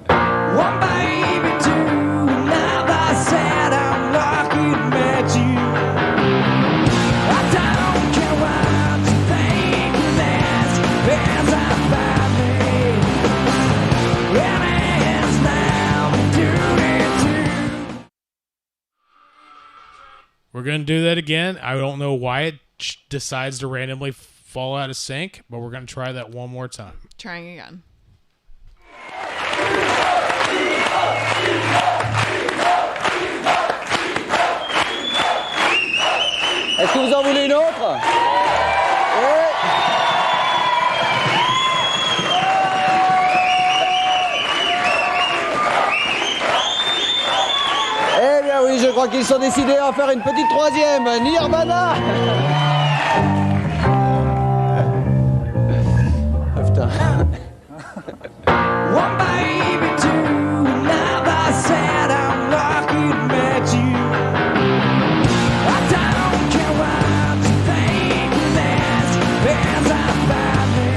One baby, two, now I said I'm lucky to meet you. I don't care what you think of this, as I find me. And it's now my duty to. We're going to do that again. I don't know why it decides to randomly fall out of sync, but we're going to try that one more time. Trying again. Est-ce que vous en voulez une autre? Eh bien oui, je crois qu'ils sont décidés à faire une petite troisième, Nirvana. Ah putain. One baby, two, now I said I'm lucky to meet you. I don't care what you think of this, as I find me.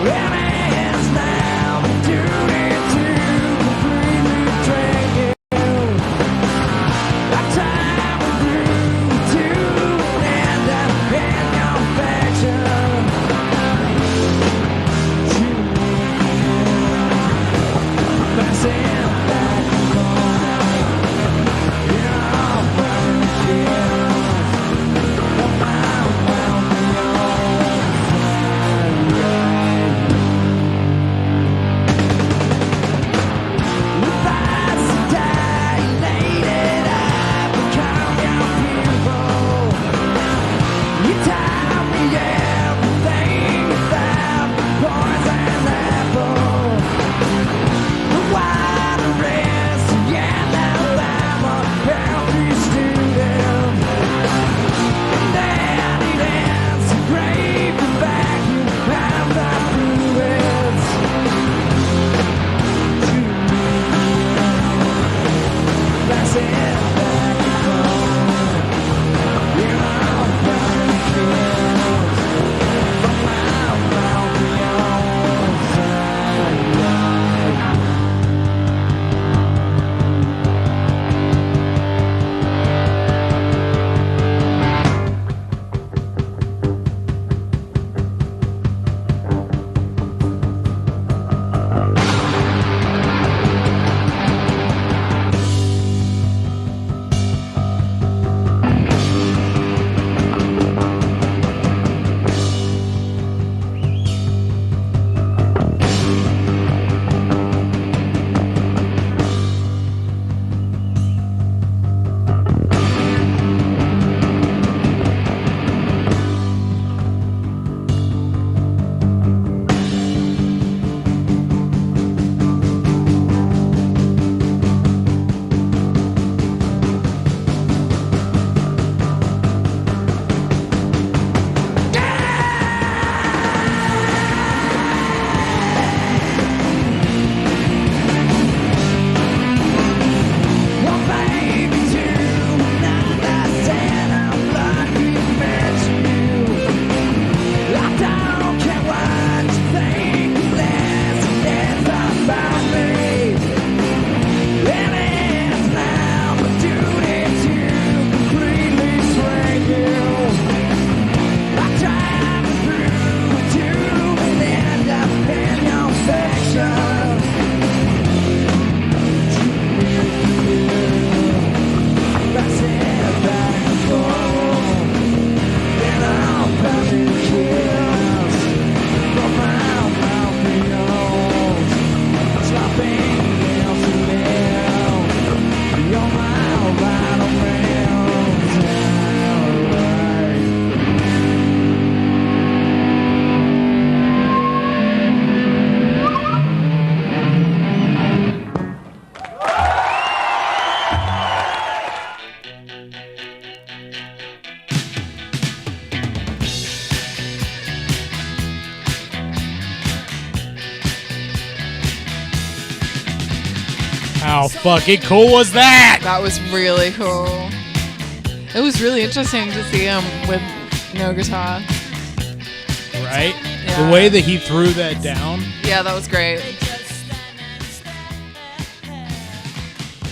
And it's now my duty to completely train you. I time with you to end up in your affection. How fucking cool was that? That was really cool. It was really interesting to see him with no guitar. Right? Yeah. The way that he threw that down. Yeah, that was great.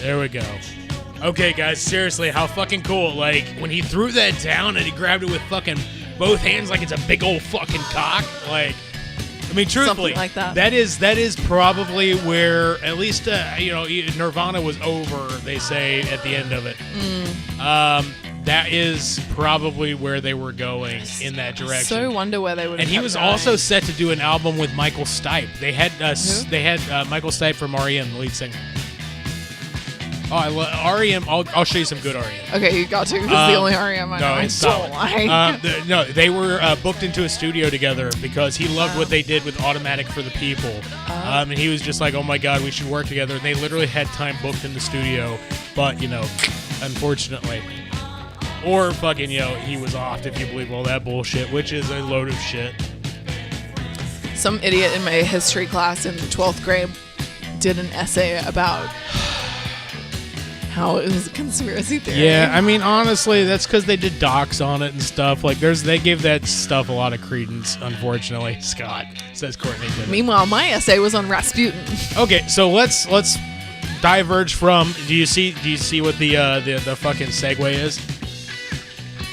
There we go. Okay, guys, seriously, how fucking cool. Like, when he threw that down and he grabbed it with fucking both hands like it's a big old fucking cock. Like, I mean, truthfully, Something like that. that is probably where, at least, Nirvana was over, they say, at the end of it. That is probably where they were going in that direction. So wonder where they would have And he kept was going. also set to do an album with Michael Stipe. They had Who? Michael Stipe from R.E.M., the lead singer. Oh, I love R.E.M. I'll show you some good R.E.M. Okay, you got to. It's the only REM I know. No, I it's don't solid. like. No, they were booked into a studio together because he loved what they did with Automatic for the People. And he was just like, oh my God, we should work together. And they literally had time booked in the studio, but, unfortunately. Or fucking, he was off, if you believe all that bullshit, which is a load of shit. Some idiot in my history class in 12th grade did an essay about how it was a conspiracy theory. Yeah, I mean, honestly, that's because they did docs on it and stuff. Like, they gave that stuff a lot of credence, unfortunately. Scott says Courtney did it. Meanwhile, my essay was on Rasputin. Okay, so let's diverge from. Do you see what the fucking segue is?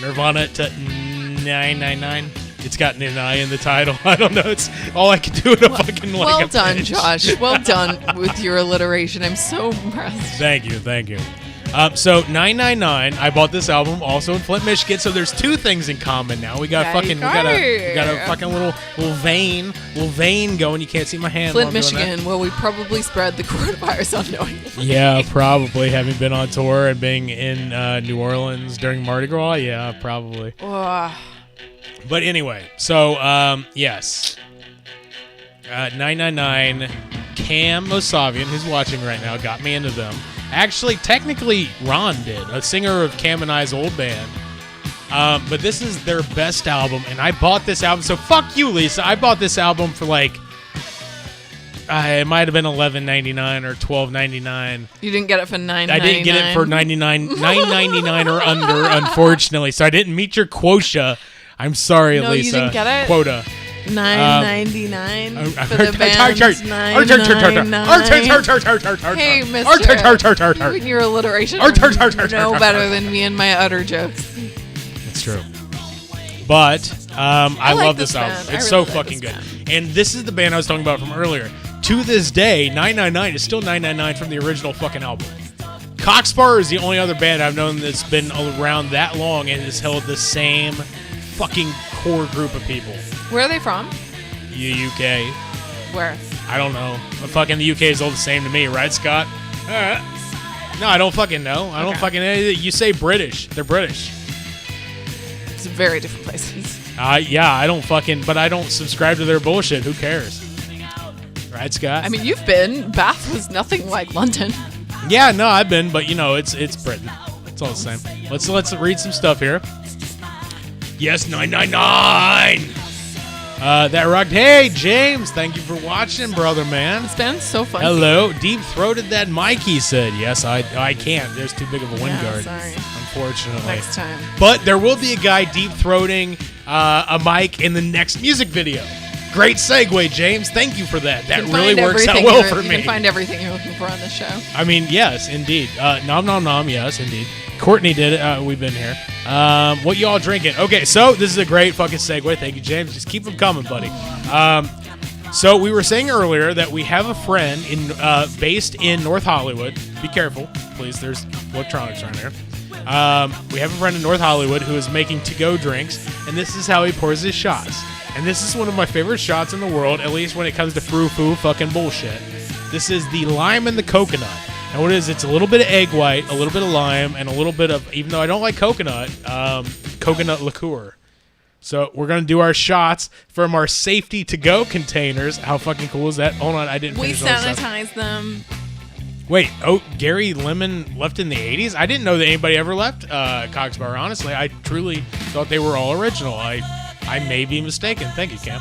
Nirvana to 999. It's got an I in the title. I don't know. It's all I can do in a fucking like. Well a done, pitch. Josh. Well done with your alliteration. I'm so impressed. Thank you. So 999. I bought this album also in Flint, Michigan. So there's two things in common now. We got There you we got go. a fucking little vein going. You can't see my hand. Flint, while I'm doing that. Michigan, where we probably spread the coronavirus unknowingly. Yeah, probably having been on tour and being in New Orleans during Mardi Gras. Yeah, probably. Ugh. But anyway, so yes, 999. Cam Mosavian, who's watching right now, got me into them. Actually, technically, Ron did, a singer of Cam and I's old band. But this is their best album, and I bought this album. So fuck you, Lisa. I bought this album for like, it might have been $11.99 or $12.99. You didn't get it for $9.99. I didn't get it for $9.99 or under, unfortunately. So I didn't meet your quota. I'm sorry, No, Lisa. you didn't get it? Quota. $9.99 for the band's $9.99. Hey, mister. You and your alliteration know better than me and my utter jokes. It's true. But I like love this this album. band. It's I so really like fucking this good. band. And this is the band I was talking about from earlier. To this day, 999 is still 999 from the original fucking album. Cockspur is the only other band I've known that's been around that long and has held the same fucking core group of people. Where are they from? UK. Where? I don't know. But fucking the UK is all the same to me, right, Scott? No, I don't fucking know. I don't Okay. fucking know. You say British. They're British. It's very different places. Yeah, I don't fucking, but I don't subscribe to their bullshit. Who cares? Right, Scott? I mean, you've been. Bath was nothing like London. Yeah, no, I've been, but it's Britain. It's all the same. Let's read some stuff here. Yes, 999. That rocked. Hey, James, thank you for watching, brother, man. This band's so fun. Hello, deep throated that mic. He said, "Yes, I can't. There's too big of a wind Yeah, guard, sorry. unfortunately." Next time. But there will be a guy deep throating a mic in the next music video. Great segue, James. Thank you for that. That You can really find works out everything well you're- for You me. can find everything you're looking for on this show. I mean, yes, indeed. Nom nom nom. Yes, indeed. Courtney did it. We've been here. What y'all drinking? Okay, so this is a great fucking segue. Thank you, James. Just keep them coming, buddy. So we were saying earlier that we have a friend based in North Hollywood. Be careful, please. There's electronics around here. We have a friend in North Hollywood who is making to-go drinks, and this is how he pours his shots. And this is one of my favorite shots in the world, at least when it comes to frou-frou fucking bullshit. This is the lime and the coconut. And what it is, it's a little bit of egg white, a little bit of lime, and a little bit of, even though I don't like coconut, coconut liqueur. So we're going to do our shots from our safety to-go containers. How fucking cool is that? Hold on, I didn't We finish all this stuff. sanitize them. Wait, Gary Lemon left in the 80s? I didn't know that anybody ever left Coxbar, honestly. I truly thought they were all original. I may be mistaken. Thank you, Cam.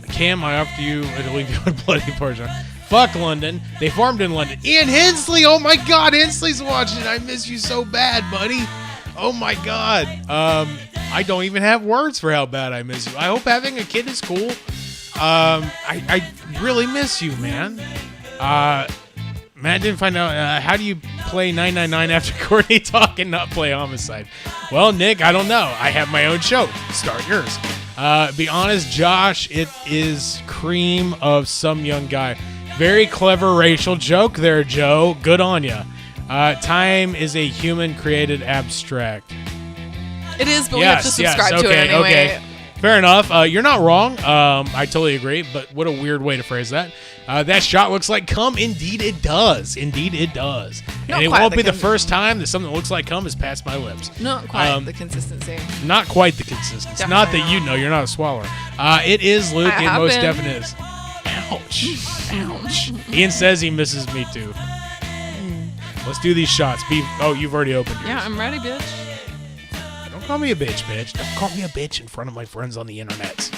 Cam, I offer you to leave you a bloody portion. Fuck London. They farmed in London. Ian Hensley. Oh my God, Hensley's watching. I miss you so bad, buddy. Oh my God. I don't even have words for how bad I miss you. I hope having a kid is cool. I really miss you, man. Matt didn't find out. How do you play 999 after Courtney talk and not play Homicide? Well, Nick, I don't know. I have my own show. Start yours. Be honest, Josh, it is cream of some young guy. Very clever racial joke there, Joe. Good on ya. Time is a human-created abstract. It is, but we have to subscribe to it anyway. Okay. Fair enough. You're not wrong. I totally agree, but what a weird way to phrase that. That shot looks like cum. Indeed it does. Indeed it does. And it won't be the first time that something that looks like cum has passed my lips. Not quite the consistency. Not quite the consistency. Definitely not that not. you know. You're not a swallower. It is, Luke. It most been. definitely is. Ouch. Ouch. Ian says he misses me too. Let's do these shots. Oh, you've already opened yours. Yeah, I'm ready, bitch. Don't call me a bitch, bitch. Don't call me a bitch in front of my friends on the internet.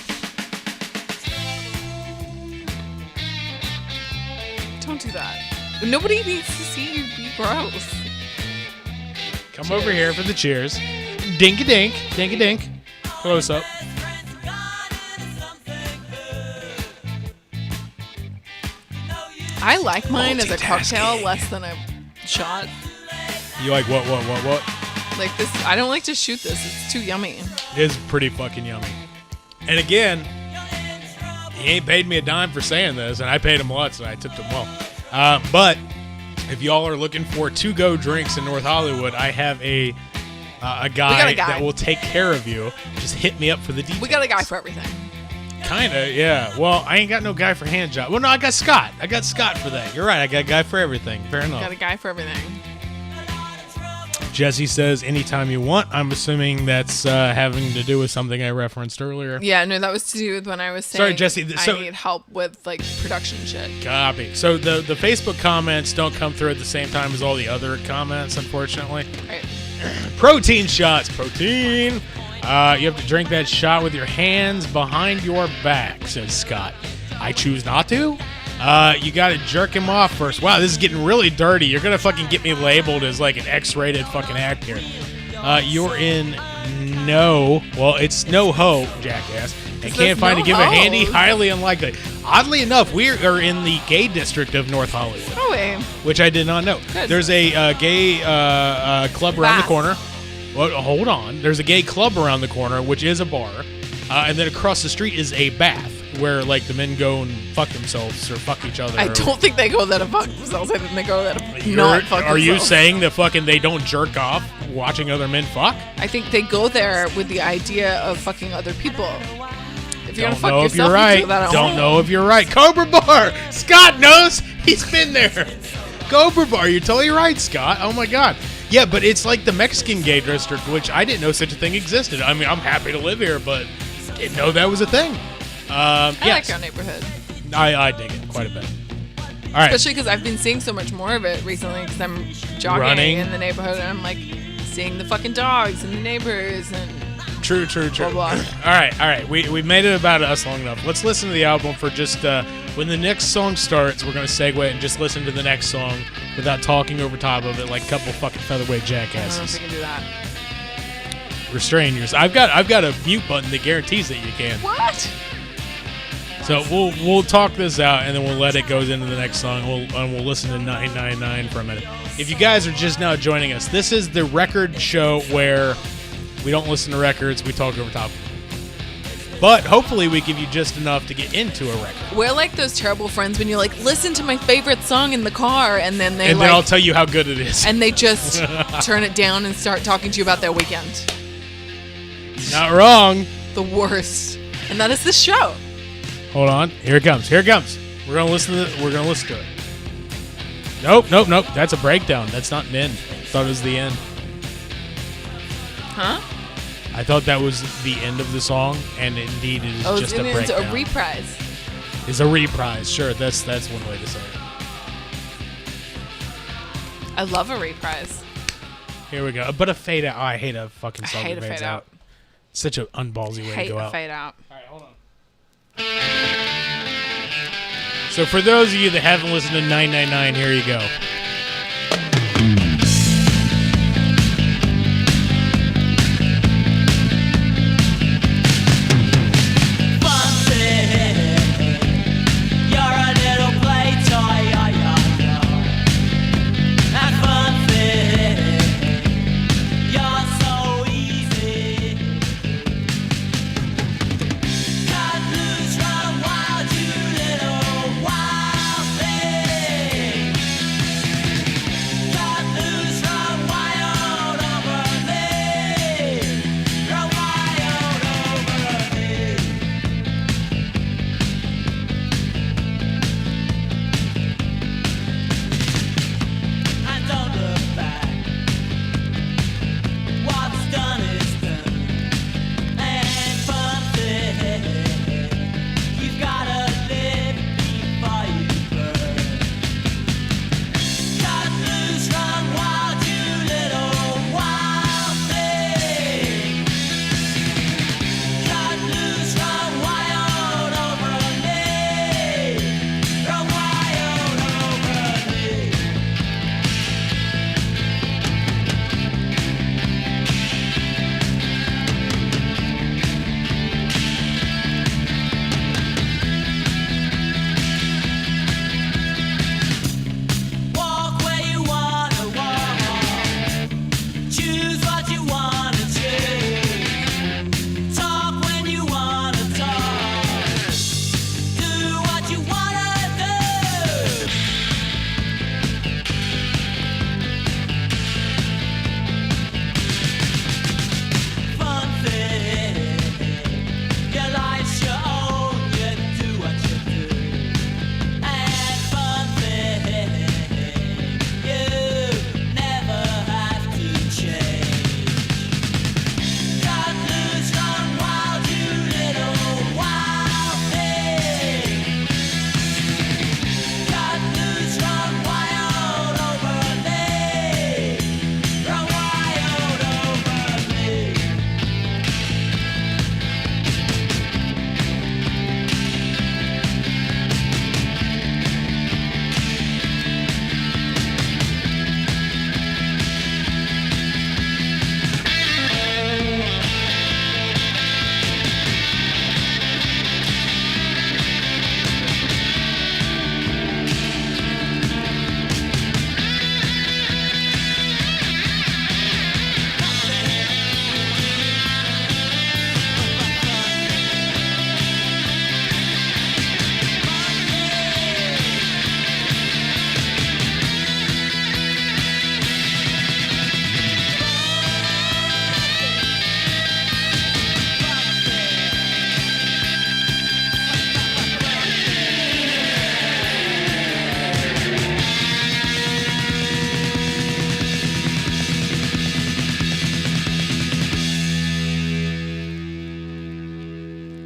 Don't do that. Nobody needs to see you be gross. Come over here for the cheers. Dink-a-dink. Dink-a-dink. Close up. I like mine as a cocktail less than a shot. You like what? Like this, I don't like to shoot this. It's too yummy. It is pretty fucking yummy. And again, he ain't paid me a dime for saying this, and I paid him lots, and I tipped him well. But if y'all are looking for to-go drinks in North Hollywood, I have a guy that will take care of you. Just hit me up for the details. We got a guy for everything. Kinda, yeah. Well, I ain't got no guy for hand job. Well, no, I got Scott. I got Scott for that. You're right. I got a guy for everything. Fair enough. Got a guy for everything. Jesse says anytime you want. I'm assuming that's having to do with something I referenced earlier. Yeah, no, that was to do with when I was saying Sorry, Jesse. I need help with like production shit. Copy. So the Facebook comments don't come through at the same time as all the other comments, unfortunately. Right. Protein shots. Protein. You have to drink that shot with your hands behind your back, says Scott. I choose not to. You got to jerk him off first. Wow, this is getting really dirty. You're going to fucking get me labeled as like an X-rated fucking act here. You're in it's no ho, jackass. And can't find to give a handy, highly unlikely. Oddly enough, we are in the gay district of North Hollywood. Oh, wait. Which I did not know. Good. There's a gay club around the corner. Well, hold on. There's a gay club around the corner, which is a bar. And then across the street is a bath where, like, the men go and fuck themselves or fuck each other. I don't think they go there to fuck themselves. I think they go there to not fuck themselves. Are you saying that fucking they don't jerk off watching other men fuck? I think they go there with the idea of fucking other people. If you're going to fuck Don't know if you're yourself, right. you do that at Don't home. know if you're right. Cobra Bar! Scott knows. He's been there. Cobra Bar. You're totally right, Scott. Oh, my God. Yeah, but it's like the Mexican gay district, which I didn't know such a thing existed. I mean, I'm happy to live here, but didn't know that was a thing. I like our neighborhood. I dig it quite a bit. All right. Especially because I've been seeing so much more of it recently because I'm jogging in the neighborhood and I'm like seeing the fucking dogs and the neighbors and True. blah, blah. All right. We've made it about us long enough. Let's listen to the album for just when the next song starts. We're gonna segue and just listen to the next song without talking over top of it like a couple fucking featherweight I don't know if jackasses. we can do that. Restrain yourself. I've got a mute button that guarantees that you can. What? So we'll talk this out and then we'll let it go into the next song. We'll listen to 999 for a minute. If you guys are just now joining us, this is the record show where we don't listen to records, we talk over top of them. But hopefully we give you just enough to get into a record. We're like those terrible friends when you're like, listen to my favorite song in the car, and then they And then I'll tell you how good it is. and they just turn it down and start talking to you about their weekend. Not wrong. The worst. And that is this show. Hold on. Here it comes. We're gonna listen to it. Nope. That's a breakdown. That's not an end. I thought it was the end. Huh? I thought that was the end of the song, and indeed it is just a breakdown. It's a reprise. It's a reprise. Sure, that's one way to say it. I love a reprise. Here we go. But a fade out. Oh, I hate a fucking song I hate that a fades fade out. out. Such an unballsy way Hate to go a out. fade out. All right, hold on. So for those of you that haven't listened to 999, here you go.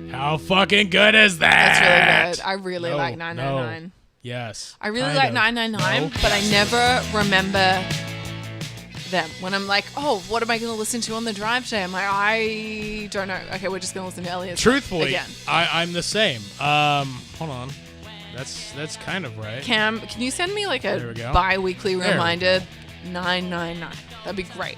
How fucking good is that? That's really good. I really like 999. No. Yes. I really like 999, but I never remember them. When I'm like, oh, what am I going to listen to on the drive today? I'm like, I don't know. Okay, we're just going to listen to Elliot's Truthfully, again. I'm the same. Hold on. That's kind of right. Cam, can you send me like a bi-weekly reminder? 999. That'd be great.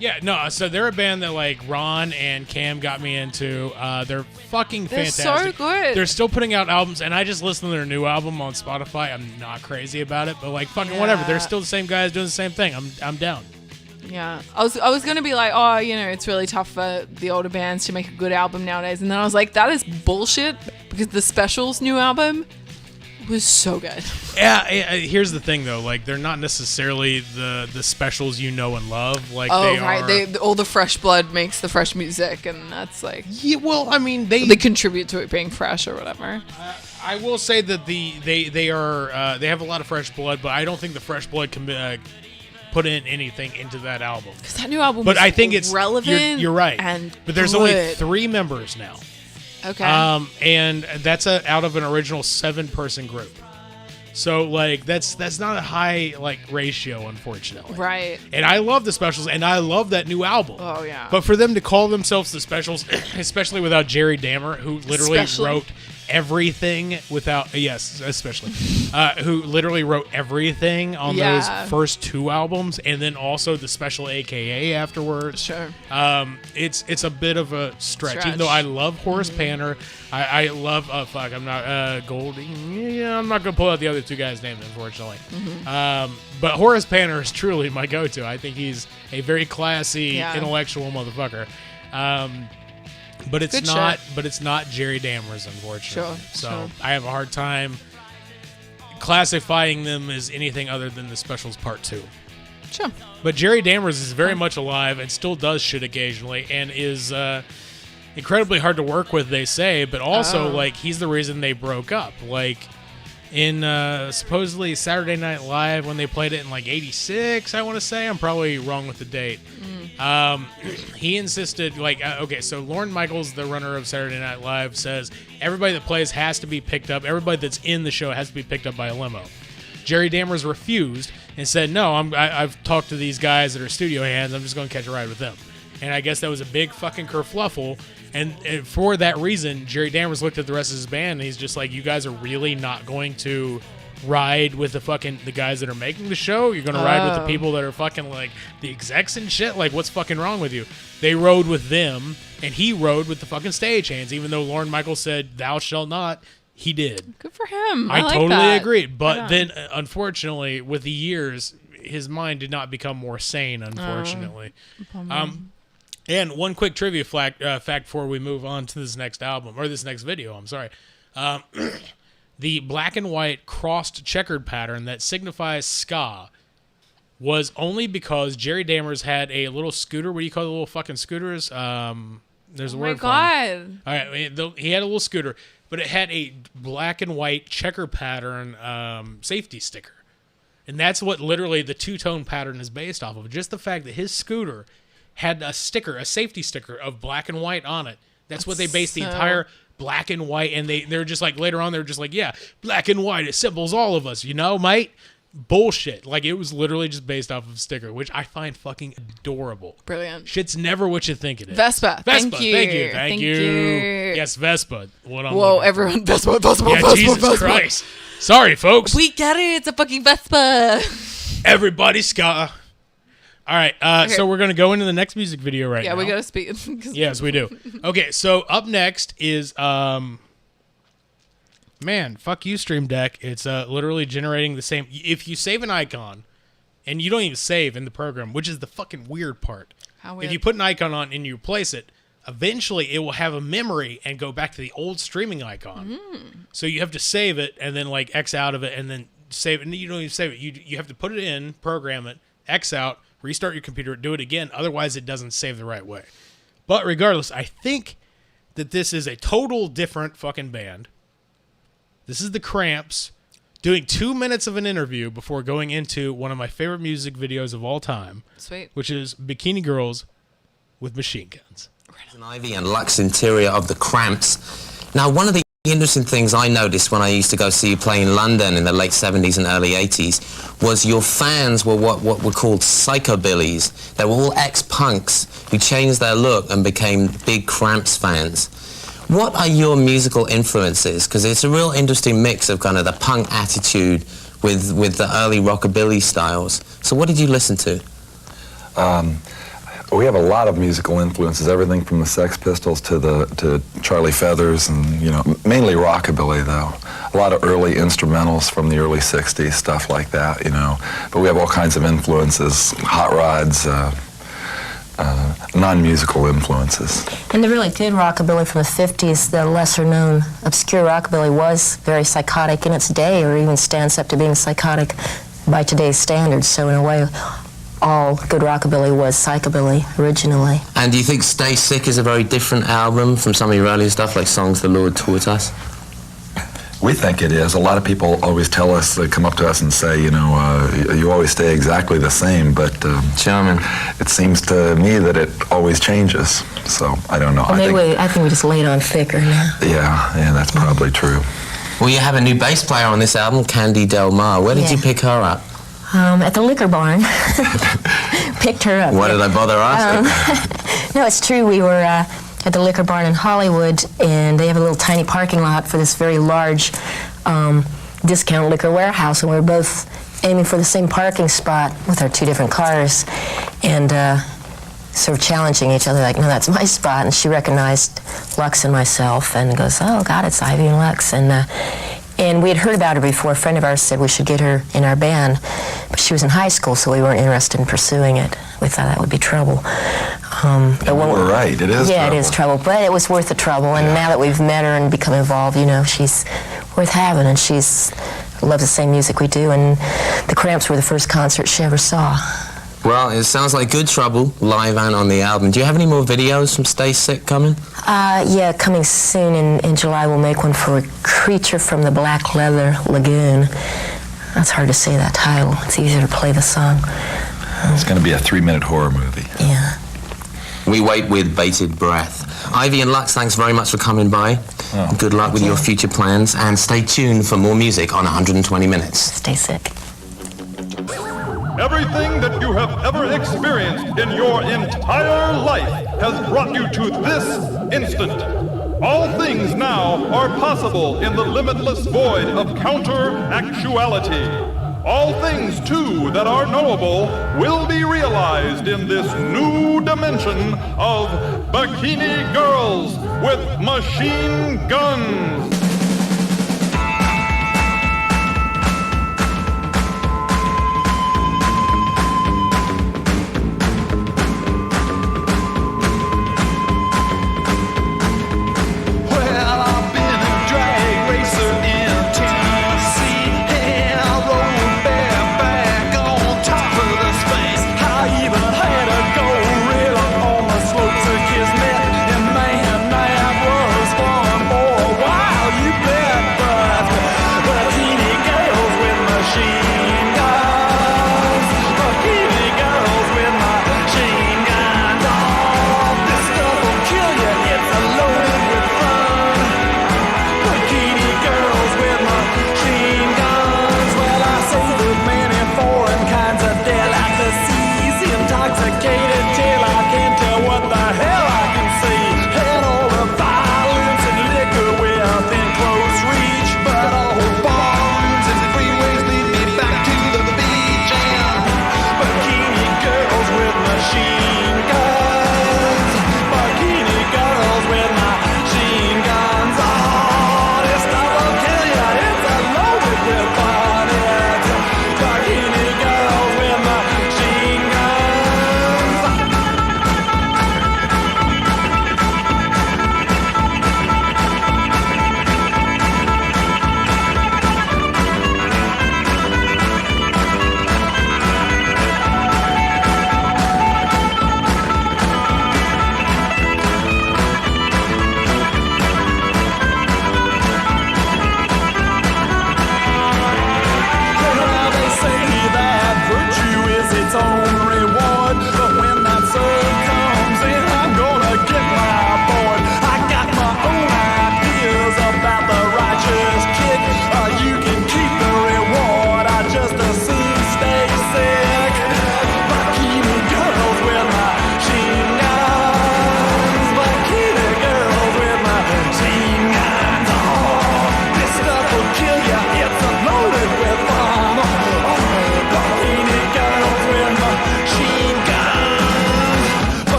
Yeah, no, so they're a band that like Ron and Cam got me into. They're fucking fantastic. They're so good. They're still putting out albums, and I just listened to their new album on Spotify. I'm not crazy about it, but like fucking whatever. They're still the same guys doing the same thing. I'm down. Yeah, I was gonna be like, oh, you know, it's really tough for the older bands to make a good album nowadays, and then I was like, that is bullshit because the Specials' new album was so good. Yeah, here's the thing though, like they're not necessarily the Specials you know and love. Like all the fresh blood makes the fresh music, and that's like well, I mean they contribute to it being fresh or whatever. I will say that they have a lot of fresh blood, but I don't think the fresh blood can put in anything into that album. Because that new album, but I think it's relevant. You're right, but there's only 3 members now. Okay. And that's out of an original 7-person group. So like that's not a high like ratio, unfortunately. Right. And I love the Specials, and I love that new album. Oh yeah. But for them to call themselves the Specials, especially without Jerry Dammer, who literally wrote everything without especially who literally wrote everything on those first 2 albums, and then also the special AKA afterwards. Sure. It's a bit of a stretch. Even though I love Horace Panner, I love I'm not Goldie. Yeah, I'm not gonna pull out the other 2 guys' names, unfortunately. But Horace Panner is truly my go-to. I think he's a very classy, intellectual motherfucker. But it's Good not. shit. But it's not Jerry Dammers, unfortunately. Sure. I have a hard time classifying them as anything other than the Specials Part 2. Sure. But Jerry Dammers is very much alive and still does shit occasionally, and is incredibly hard to work with, they say. But also, like, he's the reason they broke up. Like, in supposedly Saturday Night Live, when they played it in like '86, I want to say. I'm probably wrong with the date. He insisted, like, okay, so Lorne Michaels, the runner of Saturday Night Live, says everybody that plays has to be picked up. Everybody that's in the show has to be picked up by a limo. Jerry Dammers refused and said, no, I've talked to these guys that are studio hands. I'm just going to catch a ride with them. And I guess that was a big fucking kerfluffle. And for that reason, Jerry Dammers looked at the rest of his band and he's just like, you guys are really not going to ride with the guys that are making the show? You're going to ride with the people that are fucking like the execs and shit? Like, what's fucking wrong with you? They rode with them and he rode with the fucking stagehands. Even though Lorne Michaels said, thou shalt not, he did. Good for him. I like totally that. agree. But then, unfortunately, with the years, his mind did not become more sane, unfortunately. And one quick trivia fact before we move on to this next album, or this next video, I'm sorry. The black and white crossed checkered pattern that signifies ska was only because Jerry Dammers had a little scooter. What do you call the little fucking scooters? There's a word for them. Oh my God. All right, he had a little scooter, but it had a black and white checker pattern safety sticker. And that's what literally the two-tone pattern is based off of. Just the fact that his scooter had a sticker, a safety sticker of black and white on it. That's what they based the entire black and white, and they're just like, later on, they're just like, yeah, black and white, it symbols all of us, you know, mate? Bullshit. Like, it was literally just based off of a sticker, which I find fucking adorable. Brilliant. Shit's never what you think it is. Vespa. Thank you. Thank you. Yes, Vespa. What I'm Whoa, looking everyone, Vespa, for. Vespa, Yeah, Vespa, Jesus Vespa. Christ. Sorry, folks. We get it. It's a fucking Vespa. Everybody ska. All right, so we're going to go into the next music video right now. Yeah, we got to speak. Yes, we do. Okay, so up next is, man, fuck you, Stream Deck. It's literally generating the same. If you save an icon, and you don't even save in the program, which is the fucking weird part. How weird. If you put an icon on and you replace it, eventually it will have a memory and go back to the old streaming icon. So you have to save it and then like X out of it and then save it. And you don't even save it. You have to put it in, program it, X out, restart your computer, do it again. Otherwise, it doesn't save the right way. But regardless, I think that this is a total different fucking band. This is the Cramps doing 2 minutes of an interview before going into one of my favorite music videos of all time. Sweet. Which is Bikini Girls with Machine Guns. Ivy and Lux interior of the Cramps. Now, one of the interesting things I noticed when I used to go see you play in London in the late 70s and early 80s was your fans were what were called psychobillies. They were all ex-punks who changed their look and became big Cramps fans. What are your musical influences? Because it's a real interesting mix of kind of the punk attitude with the early rockabilly styles. So what did you listen to? We have a lot of musical influences, everything from the Sex Pistols to Charlie Feathers, and mainly rockabilly though. A lot of early instrumentals from the early '60s, stuff like that, But we have all kinds of influences, hot rods, non-musical influences. And the really good rockabilly from the 50s, the lesser-known obscure rockabilly, was very psychotic in its day, or even stands up to being psychotic by today's standards. So in a way, all good rockabilly was psychobilly originally. And do you think Stay Sick is a very different album from some of your earlier stuff, like Songs the Lord Taught Us? We think it is. A lot of people always tell us, they come up to us and say, you always stay exactly the same, but Charming. It seems to me that it always changes. So I don't know. Well, I think we just laid on thicker now. Yeah, that's probably true. Well, you have a new bass player on this album, Candy Del Mar. Where did you pick her up? At the liquor barn. Picked her up. Why did I bother asking? No, it's true. We were at the Liquor Barn in Hollywood, and they have a little tiny parking lot for this very large discount liquor warehouse, and we were both aiming for the same parking spot with our two different cars, and sort of challenging each other, like, no, that's my spot. And she recognized Lux and myself and goes, oh, God, it's Ivy and Lux. And we had heard about her before. A friend of ours said we should get her in our band, but she was in high school, so we weren't interested in pursuing it. We thought that would be trouble. But we're right, it is yeah, trouble. it is trouble, but it was worth the trouble. And now that we've met her and become involved, you know, she's worth having, and she's loves the same music we do, and the Cramps were the first concert she ever saw. Well, it sounds like good trouble, live and on the album. Do you have any more videos from Stay Sick coming? Yeah, coming soon in July. We'll make one for Creature from the Black Leather Lagoon. That's hard to say, that title. It's easier to play the song. It's going to be a 3-minute horror movie. Yeah. We wait with bated breath. Ivy and Lux, thanks very much for coming by. Oh. Good luck with your future plans, and stay tuned for more music on 120 Minutes. Stay sick. Everything that you have ever experienced in your entire life has brought you to this instant. All things now are possible in the limitless void of counter-actuality. All things, too, that are knowable will be realized in this new dimension of bikini girls with machine guns.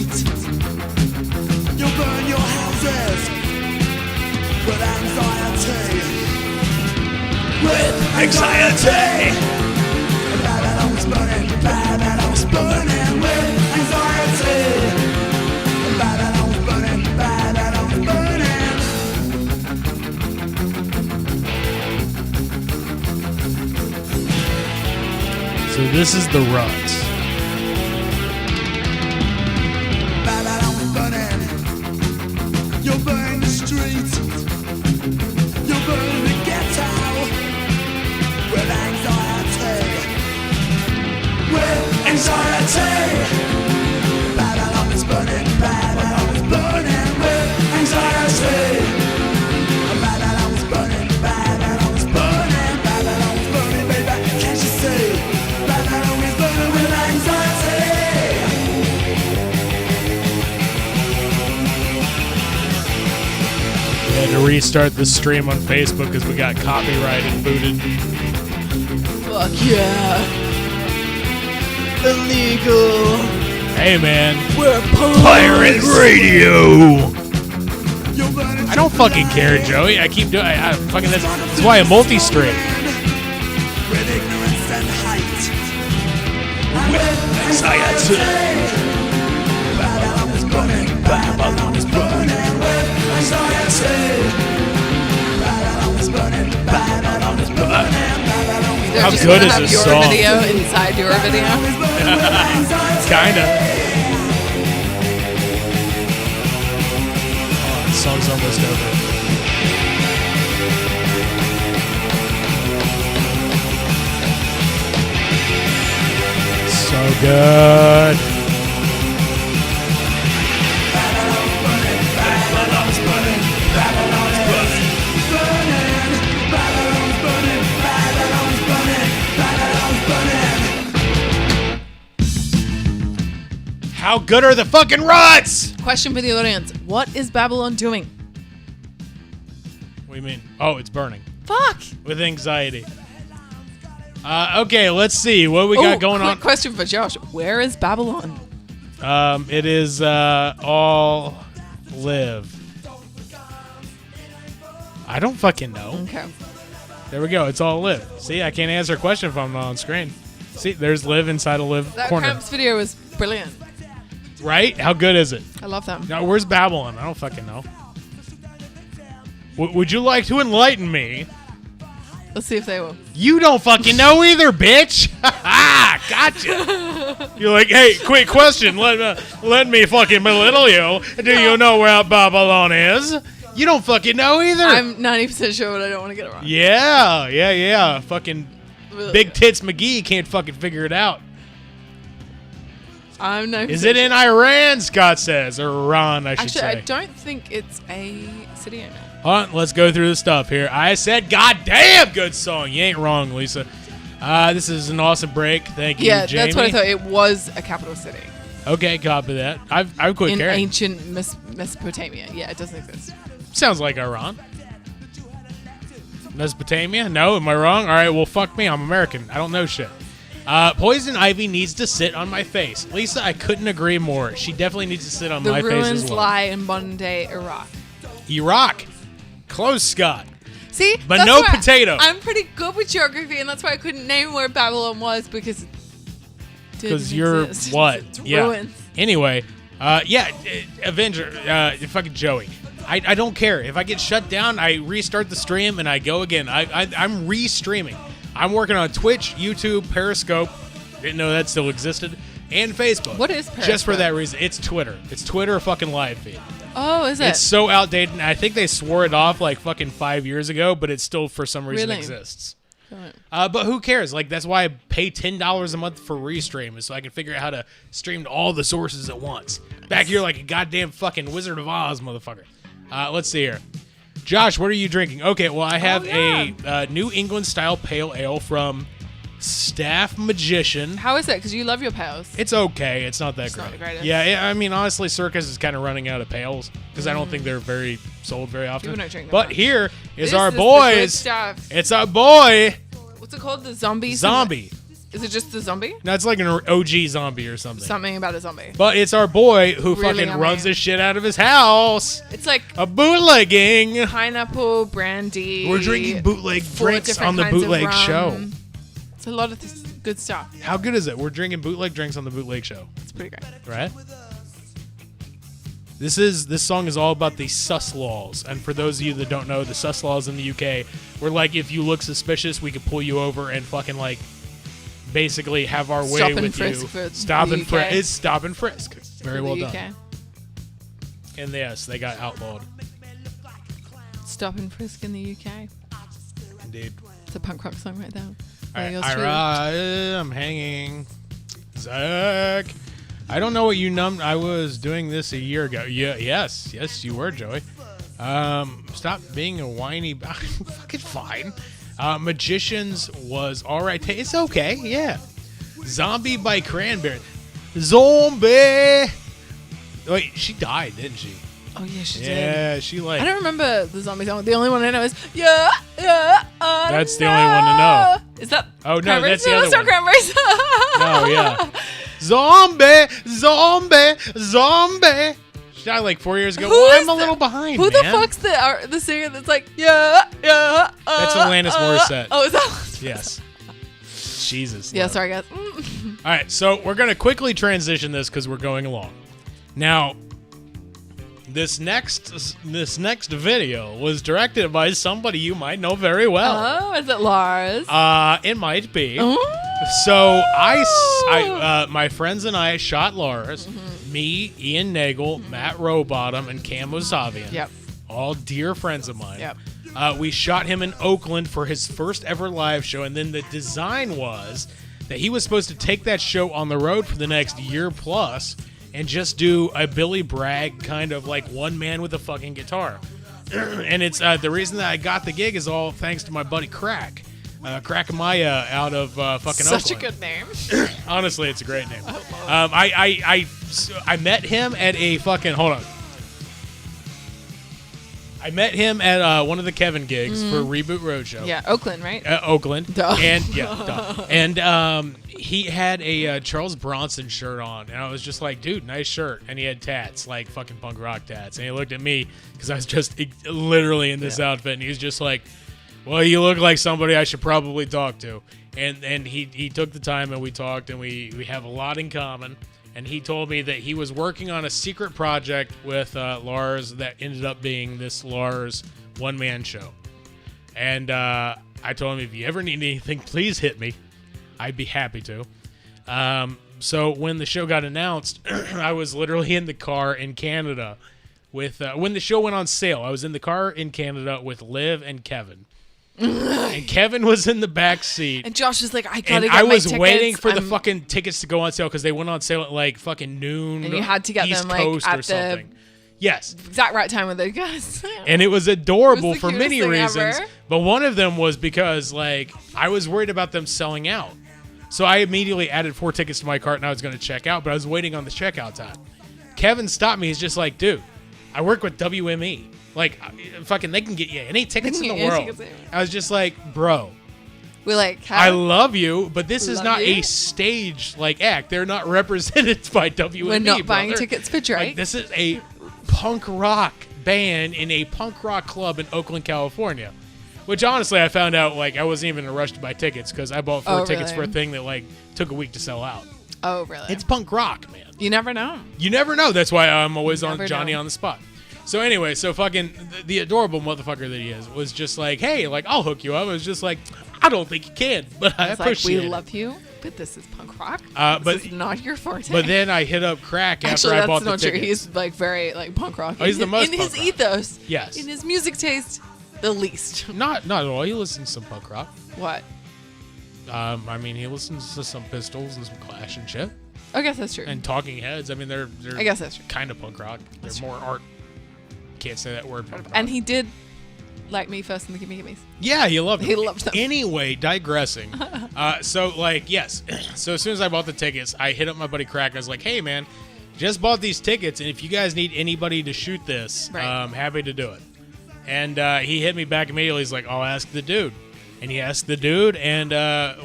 street. You'll burn your houses with anxiety. With anxiety. Babylon's burning, Babylon's burning with anxiety. Babylon's burning, Babylon's burning. So this is the Ruts. Babylon's burning. You'll burn the street. You'll burn the ghetto with anxiety. With anxiety. Babylon is burning. Babylon is burning with anxiety. Babylon is burning. Babylon is burning. Babylon is burning, baby. Can't you see? Babylon is burning with anxiety. We had to restart the stream on Facebook because we got copyrighted booted. Fuck yeah. Illegal. Hey man, We're Pirate Radio. I don't fucking care, Joey. I keep doing. I fucking. That's why I multi-stream. With ignorance and hate. With anxiety. Babylon is burning. Babylon is burning with anxiety. Babylon is burning. Babylon is burning. Babylon is How Just good wanna is have this your song? video inside your video. Kinda. Oh, the song's almost over. So good. How good are the fucking Ruts? Question for the audience. What is Babylon doing? What do you mean? Oh, it's burning. Fuck. With anxiety. Okay, let's see what we got going on. Question for Josh. Where is Babylon? It is all live. I don't fucking know. Okay. There we go. It's all live. See, I can't answer a question if I'm not on screen. See, there's live inside a live That corner. Cramps video was brilliant. Right? How good is it? I love them. Now, where's Babylon? I don't fucking know. Would you like to enlighten me? Let's see if they will. You don't fucking know either, bitch. Gotcha. You're like, hey, quick question. Let me fucking belittle you. Do you know where Babylon is? You don't fucking know either. I'm 90% sure, but I don't want to get it wrong. Yeah. Fucking Really Big good. Tits McGee can't fucking figure it out. I'm 90% Is it in sure. Iran, Scott says, or Iran, I should Actually, say. I don't think it's a city owner. Hold on, let's go through the stuff here. I said, goddamn good song. You ain't wrong, Lisa. This is an awesome break. Thank you, Yeah, Jamie. that's what I thought. It was a capital city. Okay, copy that. I quit In caring. ancient Mesopotamia. Yeah, it doesn't exist. Sounds like Iran. Mesopotamia? No, am I wrong? All right, well, fuck me. I'm American. I don't know shit. Poison ivy needs to sit on my face. Lisa, I couldn't agree more. She definitely needs to sit on The my face as ruins well. lie in modern-day Iraq. Iraq. Close, Scott. See? But that's no why potato. I'm pretty good with geography, and that's why I couldn't name where Babylon was, because it didn't Because you're exist. what? It's Yeah. ruins. Anyway, Avenger, fucking Joey. I don't care. If I get shut down, I restart the stream and I go again. I'm re-streaming. I'm working on Twitch, YouTube, Periscope. Didn't know that still existed. And Facebook. What is Periscope? Just for that reason. It's Twitter. It's Twitter fucking live feed. Oh, is it? It's so outdated. And I think they swore it off like fucking 5 years ago, but it still for some reason Really? exists. Right. But who cares? Like, that's why I pay $10 a month for Restream, is so I can figure out how to stream to all the sources at once. Back here like a goddamn fucking Wizard of Oz, motherfucker. Let's see here. Josh, what are you drinking? Okay, well, I have a New England style pale ale from Staff Magician. How is it? Because you love your pals. It's okay. It's not that It's great. not the greatest. Yeah, I mean, honestly, Circus is kind of running out of pails because I don't think they're sold very often. People don't drink them But much. here is This our is the good boys. stuff. It's our boy, What's it called? The zombie? Zombie. Is it just the zombie? No, it's like an OG zombie or something. Something about a zombie. But it's our boy who Really fucking yummy. runs this shit out of his house. It's like A bootlegging. pineapple brandy. We're drinking bootleg 4 drinks different on the kinds of bootleg rum. show. It's a lot of good stuff. How good is it? We're drinking bootleg drinks on the bootleg show. It's pretty great. Right? This song is all about the sus laws. And for those of you that don't know, the sus laws in the UK were like, if you look suspicious, we could pull you over and fucking like basically have our way Stop and with frisk you. for Stop the and frisk. UK. It's stop and frisk. Very For well the done. UK. And yes, they got outlawed. Stop and frisk in the UK. Indeed. It's a punk rock song right there. I'm hanging. Zach. I don't know what you numbed. I was doing this a year ago. Yeah, yes, you were, Joey. Stop being a whiny. Fucking fine. Magicians was all right. It's okay. Yeah. Zombie by Cranberry. Zombie. Wait, she died, didn't she? Oh yeah, she did. Yeah, she like. I don't remember the zombie song. The only one I know is yeah. That's the only one to know. Is that? Oh no, Cranberries? that's the other That's not one. Cranberries. Oh yeah. Zombie. She died like 4 years ago. Who Well, is I'm a little behind. Who the man. fuck's the singer that's like yeah? That's Alanis Morissette. Oh, is that? Yes. Jesus. Yeah, Lord. sorry guys. All right, so we're gonna quickly transition this because we're going along. Now, this next video was directed by somebody you might know very well. Oh, is it Lars? It might be. Ooh. So my friends and I shot Lars. Me, Ian Nagel, Matt Rowbottom, and Cam Osavian. Yep. All dear friends of mine. Yep. We shot him in Oakland for his first ever live show, and then the design was that he was supposed to take that show on the road for the next year plus and just do a Billy Bragg kind of like one man with a fucking guitar. And it's the reason that I got the gig is all thanks to my buddy Crack. Crack Maya out of fucking Such Oakland. a good name. Honestly, it's a great name. I met him at a fucking I met him at one of the Kevin gigs for Reboot Roadshow. Yeah, Oakland, right? Oakland. Duh. And he had a Charles Bronson shirt on, and I was just like, dude, nice shirt. And he had tats, like fucking punk rock tats. And he looked at me because I was just literally in this outfit, and he was just like, well, you look like somebody I should probably talk to. And he took the time, and we talked, and we have a lot in common. And he told me that he was working on a secret project with Lars that ended up being this Lars one-man show. And I told him, if you ever need anything, please hit me. I'd be happy to. So when the show got announced, I was literally in the car in Canada with when the show went on sale. I was in the car in Canada with Liv and Kevin. And Kevin was in the back seat. And Josh was like, I gotta and get I my was tickets. waiting for the fucking tickets to go on sale because they went on sale at like fucking noon. And you had to get East them like Coast at or something. Yes. exact right time with the guys. And it was adorable It was the for many cutest thing reasons. ever. But one of them was because like I was worried about them selling out. So I immediately added 4 tickets to my cart and I was going to check out, but I was waiting on the checkout time. Kevin stopped me. He's just like, dude, I work with WME. Like, fucking, they can get you any tickets in the world. I was just like, bro. We're like, I love you, but this is Love not you? a stage like act. They're not represented by WME. We're not buying brother. tickets for Drake. Like, this is a punk rock band in a punk rock club in Oakland, California. Which honestly, I found out like I wasn't even in a rush to buy tickets because I bought 4 tickets for a thing that like took a week to sell out. Oh, really? It's punk rock, man. You never know. You never know. That's why I'm always on Never Johnny know. on the spot. So anyway, so fucking the adorable motherfucker that he is was just like, hey, like I'll hook you up. I was just like, I don't think you can, but I It's like, appreciate we it. love you, but this is punk rock. But this is not your forte. But then I hit up Crack after Actually, I that's bought the not true. tickets. He's like very like punk rock. Oh, he's the most in his punk rock. ethos. Yes. In his music taste, the least. Not at all. He listens to some punk rock. What? I mean, he listens to some Pistols and some Clash and shit. I guess that's true. And Talking Heads. I mean, they're I guess that's true. kind of punk rock. They're more art. Can't say that word. Punk rock. And he did like me first in the Gimme Gimmes. Yeah, he loved them. He loved them. Anyway, digressing. So, like, yes. So, as soon as I bought the tickets, I hit up my buddy Crack. I was like, hey, man, just bought these tickets, and if you guys need anybody to shoot this, Right. I'm happy to do it. And he hit me back immediately. He's like, I'll ask the dude. And he asked the dude, and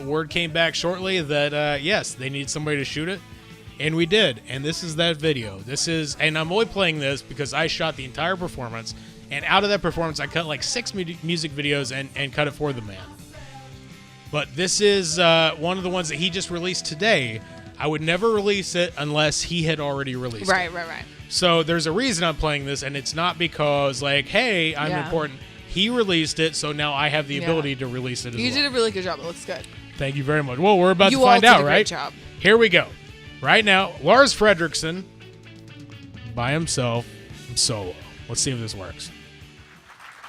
word came back shortly that, yes, they need somebody to shoot it. And we did. And this is that video. And I'm only playing this because I shot the entire performance. And out of that performance, I cut like 6 music videos and cut it for the man. But this is one of the ones that he just released today. I would never release it unless he had already released it. Right. So there's a reason I'm playing this, and it's not because, like, hey, I'm important. He released it, so now I have the ability to release it as well. You did a really good job. It looks good. Thank you very much. Well, we're about to find out, right? Great job. Here we go. Right now, Lars Fredriksson by himself, solo. Let's see if this works.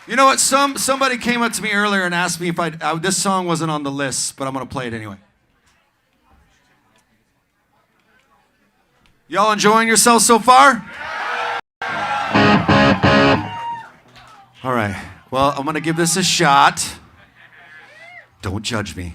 You know what? Somebody came up to me earlier and asked me if this song wasn't on the list, but I'm going to play it anyway. Y'all enjoying yourselves so far? All right. Well, I'm going to give this a shot. Don't judge me.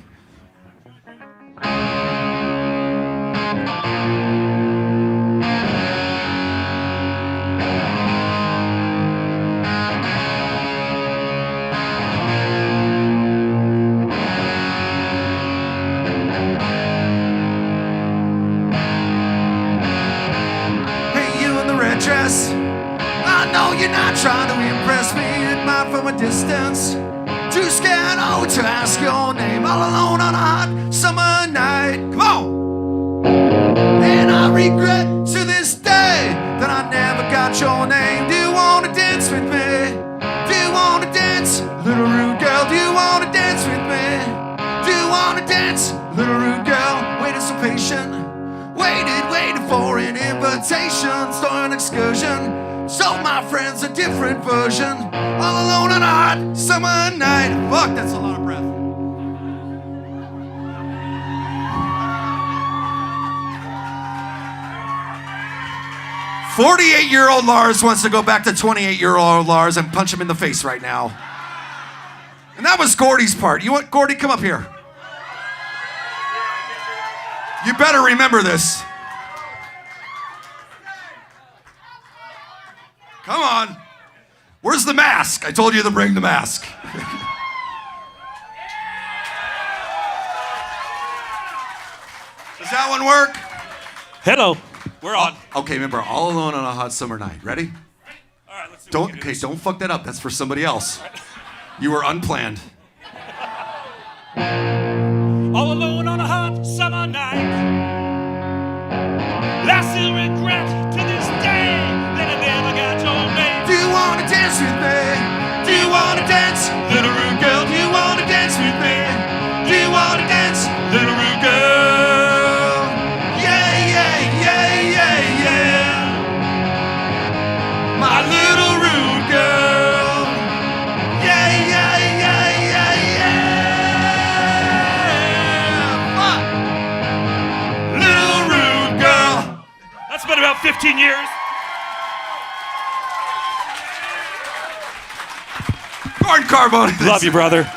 Dress. I know you're not trying to impress me, admire from a distance. Too scared, to ask your name, all alone on a hot summer night. Come on! And I regret to this day that I never got your name. Do you want to dance with me? Do you want to dance, little rude girl? Do you want to dance with me? Do you want to dance, little rude girl? Waited so patient. Waited for an invitation, start an excursion. So my friend's a different version. All alone on a hot summer night. Fuck, that's a lot of breath. 48-year-old Lars wants to go back to 28-year-old Lars and punch him in the face right now. And that was Gordy's part. You want Gordy? Come up here. You better remember this. Come on. Where's the mask? I told you to bring the mask. Does that one work? Hello. We're on. Okay, remember, all alone on a hot summer night. Ready? All right, let's see Don't fuck that up. That's for somebody else. You were unplanned. All alone on a hot summer night. I still regret to this day that I never got your name. Do you want to dance with me? Do you want to dance, little rude girl? Do you want to dance with me? Do you want to dance, little rude girl? Yeah. My little rude girl. Yeah. It's been about 15 years. Gordon Carbone. Love you, brother.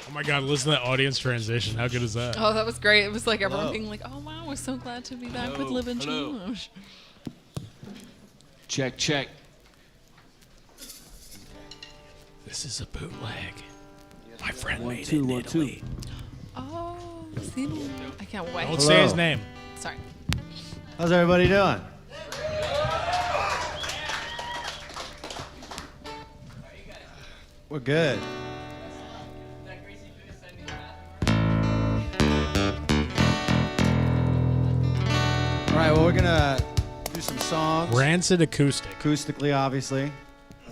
Oh my God, listen to that audience transition. How good is that? Oh, that was great. It was like everyone being like, oh wow, we're so glad to be back with Liv and Josh. Check. This is a bootleg. My friend made it in 1, 2. Italy. Oh, see, I can't wait. Don't say his name. Sorry. How's everybody doing? We're good. All right, well, we're gonna do some songs. Rancid acoustic. Acoustically, obviously.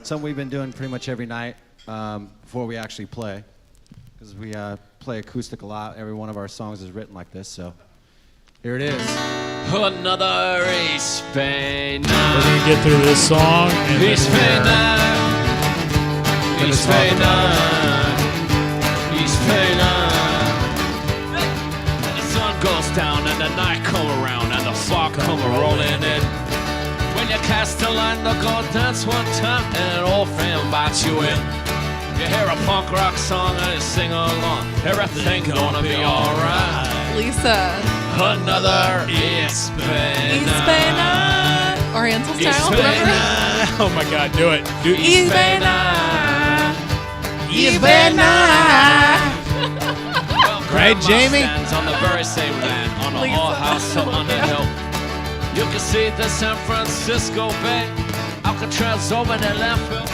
Something we've been doing pretty much every night before we actually play. Because we play acoustic a lot. Every one of our songs is written like this, so here it is. Another race pain. We're going to get through this song. And He's pain. The sun goes down and the night come around and the fog come rolling in. When you cast a line, the go dance one time and an old friend bites you in. You hear a punk rock song and you sing along. Everything's gonna be alright. Lisa. Another East Bay Night. Oriental style, remember? Oh my God, do it. East Bay Night. East Bay Night. Right, Jamie? Stands on the very same land, on an old house up on the hill. You can see the San Francisco Bay, Alcatraz over the landfill.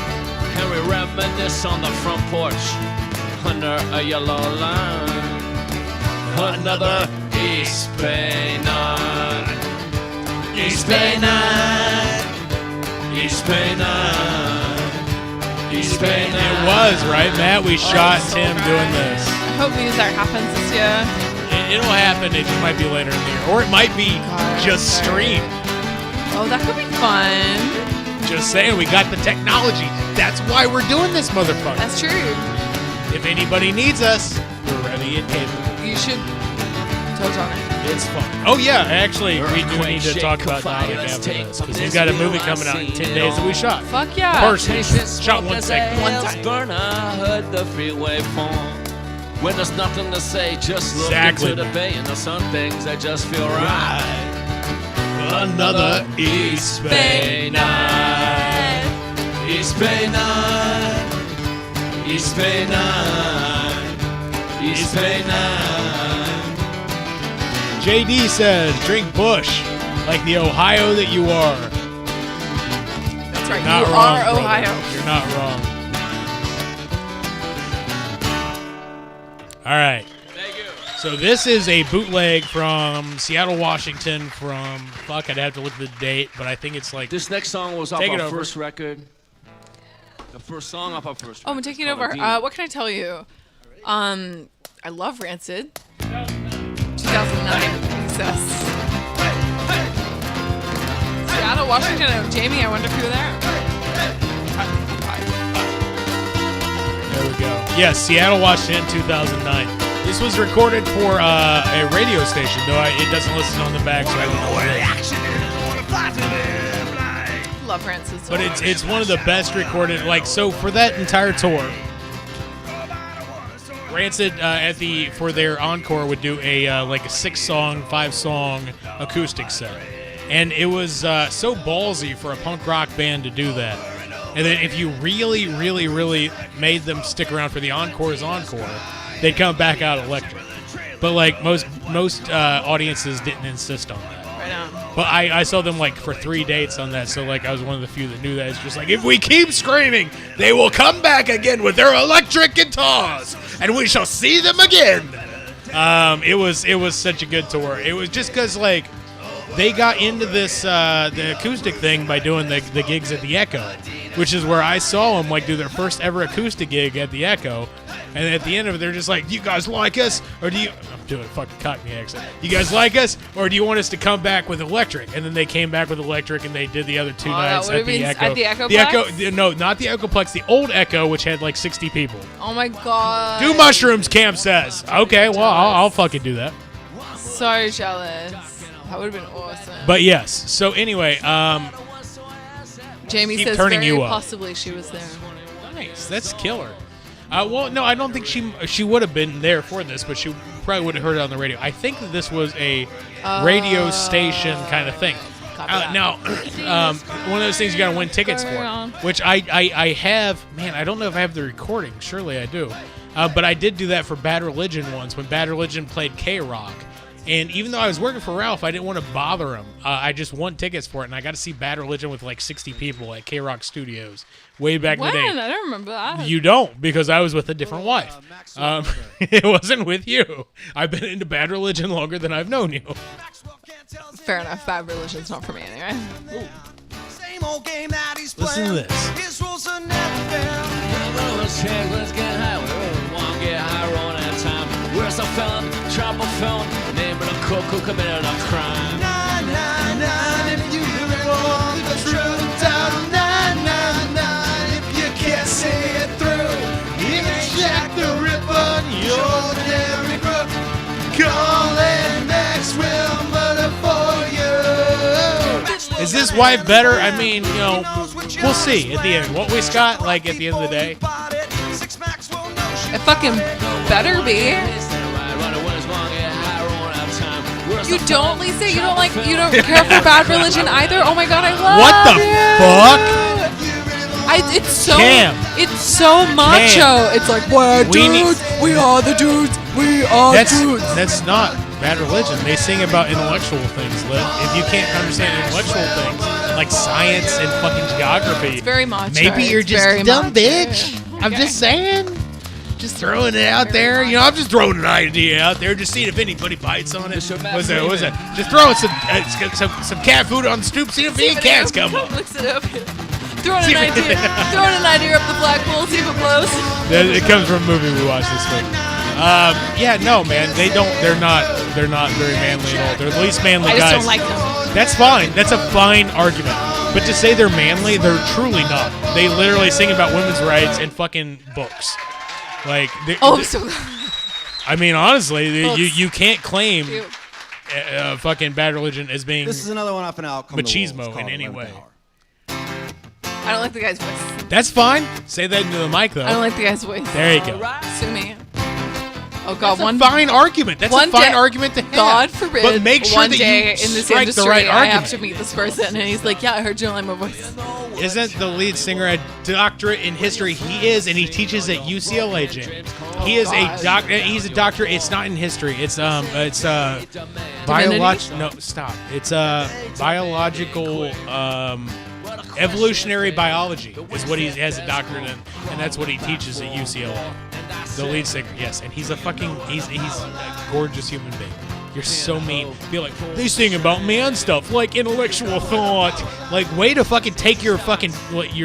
Can we reminisce on the front porch under a yellow line? Another East Bay night. East Bay night. East Bay night. East Bay night. It was, right, Matt? We shot Tim doing this. I hope Muzak happens this year. It'll happen. It just might be later in the year. Or it might be just streamed. Oh, that could be fun. Just saying, we got the technology. That's why we're doing this, motherfucker. That's true. If anybody needs us, we're ready and capable. You should toes on it. It's fun. Oh, yeah. Actually, we do need to talk about Dominic after this. Because he's got a movie coming out in 10 days that we shot. Fuck yeah. Personally. Shot one segment. One time. Burn, I heard the freeway phone. When there's nothing to say, just look into the bay and there's some things that just feel right. Another East Bay night. East Bay night. East Bay night. East Bay night. JD says, drink Bush like the Ohio that you are. That's right. Not you wrong, are brother. Ohio. You're not wrong. All right. Thank you. So this is a bootleg from Seattle, Washington from, fuck, I'd have to look at the date, but I think it's like... This next song was off Take it our over. first record. The first song off our first record. Oh, I'm taking it It's called over. Adina. What can I tell you? I love Rancid. 2009 success. Seattle, Washington. Jamie, I wonder if you were there. There we go. Yes, Seattle, Washington, 2009. This was recorded for a radio station, though it doesn't listen on the back, so I don't know what it is. Love Rancid. But it's one of the best recorded, like, so for that entire tour, Rancid for their encore would do a like a 6-song, 5-song acoustic set. And it was so ballsy for a punk rock band to do that. And then if you really, really, really made them stick around for the encore's encore, they'd come back out electric. But like most audiences didn't insist on that. Right on. But I saw them like for 3 dates on that, so like I was one of the few that knew that. It's just like, if we keep screaming, they will come back again with their electric guitars, and we shall see them again. It was such a good tour. It was just because like they got into this the acoustic thing by doing the gigs at the Echo, which is where I saw them like do their first ever acoustic gig at the Echo. And at the end of it, they're just like, do you guys like us? Or do you... I'm doing a fucking Cockney accent. You guys like us? Or do you want us to come back with electric? And then they came back with electric, and they did the other 2 nights that at the Echo. at the Echoplex? The Echo... No, not the Echoplex. The old Echo, which had like 60 people. Oh my god. Do mushrooms, Camp says. Okay, well, I'll fucking do that. So jealous. That would have been awesome. But yes. So anyway, Jamie keep says turning very you up. possibly she was there. Nice. That's killer. Well, no, I don't think she would have been there for this, but she probably would have heard it on the radio. I think that this was a radio station kind of thing. Now, one of those things you got to win tickets for, which I have. Man, I don't know if I have the recording. Surely I do. But I did do that for Bad Religion once when Bad Religion played K-Rock. And even though I was working for Ralph, I didn't want to bother him. I just won tickets for it, and I got to see Bad Religion with like 60 people at K-Rock Studios way back in the day. When? I don't remember that. You don't, because I was with a different wife. It wasn't with you. I've been into Bad Religion longer than I've known you. Fair enough. Bad Religion's not for me anyway. Same old game that he's Listen to playing. this. His rules are never fair. Let's get high. We want to get high, rolling at a time. Where's a felon? Trap a felon. Name of a cook who committed a crime. 999, if you really want the truth, dial 999. If you can't say it through, it's Jack the Ripper, you're the Derry Crook. Calling Maxwell murder for you. Is this wife better? I mean, you know, we'll see at the end. Won't we, Scott? Like, at the end of the day. It fucking better be. You don't, Lisa? You don't care for Bad Religion either? Oh my god, I love What the fuck? It's so Cam. It's so macho. Cam. It's like, we're dudes. We are the dudes. We are dudes. That's not Bad Religion. They sing about intellectual things, Liv. If you can't understand intellectual things like science and fucking geography, It's very macho. maybe you're It's just very a dumb macho. bitch. I'm just saying. Just throwing it out there. You know, I'm just throwing an idea out there. Just seeing if anybody bites on it. What's that? Just throwing some cat food on the stoop. See if any cats come up. Mix it up. Throwing an idea up the flagpole. See if it blows. It comes from a movie we watched this week. Yeah, no, man. They're not very manly at all. They're the least manly I guys. just don't like them. That's fine. That's a fine argument. But to say they're manly, they're truly not. They literally sing about women's rights in fucking books. Like, I mean, honestly, you can't claim fucking Bad Religion as being This is another one off an album. machismo in any way. I don't like the guy's voice. That's fine. Say that into the mic, though. I don't like the guy's voice. There you go. Sue me. Oh God, That's a fine argument. That's a fine argument to have. God forbid. But make sure one that day you in this strike industry, the right I have argument. to meet this person, and he's like, "Yeah, I heard you don't like my voice." Isn't the lead singer a doctorate in history? He is, and he teaches at UCLA, Jim. He is a doctor. He's a doctor. It's not in history. It's biological. No, stop. It's biological. Evolutionary biology is what he has a doctorate in, and that's what he teaches at UCLA. The lead singer, yes, and he's a gorgeous human being. You're so mean. Be like, they sing about man stuff, like intellectual thought. Like, way to fucking take your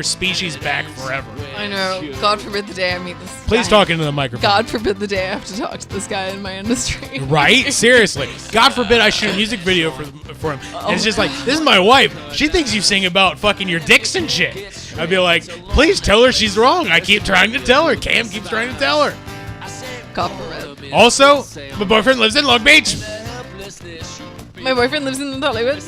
species back forever. I know. God forbid the day I meet this. Please guy. talk into the microphone. God forbid the day I have to talk to this guy in my industry. Right? Seriously. God forbid I shoot a music video for him. And it's just like, this is my wife. She thinks you sing about fucking your dicks and shit. I'd be like, please tell her she's wrong. I keep trying to tell her. Cam keeps trying to tell her. God forbid. Also, my boyfriend lives in Long Beach. My boyfriend lives in Hollywood.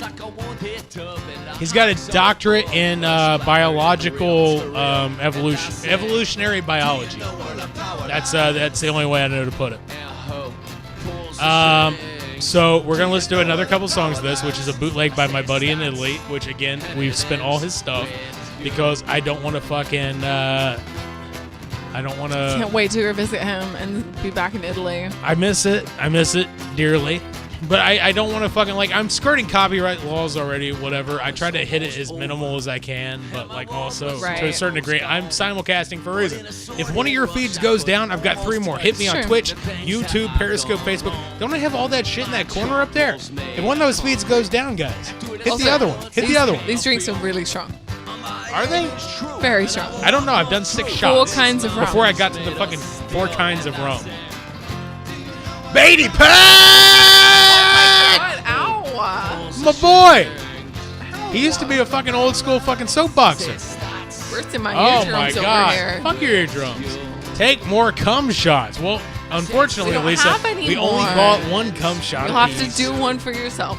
He's got a doctorate in biological evolutionary biology. That's the only way I know to put it. So we're gonna listen to another couple songs of this, which is a bootleg by my buddy in Italy. Which again, we've spent all his stuff because I don't want to fucking. I don't want to. Can't wait to go visit him and be back in Italy. I miss it dearly. But I don't want to fucking, like, I'm skirting copyright laws already, whatever. I try to hit it as minimal as I can, but, like, also, to a certain degree, I'm simulcasting for a reason. If one of your feeds goes down, I've got 3 more. Hit me on Twitch, YouTube, Periscope, Facebook. Don't I have all that shit in that corner up there? If one of those feeds goes down, guys, hit the other one. Hit the other one. These drinks are really strong. Are they? Very strong. I don't know. I've done 6 shots. 4 kinds of rum. Before I got to the fucking 4 kinds of rum. Beatty Pack! Ow! My boy! He used to be a fucking old school fucking soapboxer. Bursting my Oh eardrums my over god. here. Fuck your eardrums. Take more cum shots. Well, unfortunately, We don't Lisa, have any we only more. bought 1 cum shot. You'll have apiece. to do one for yourself.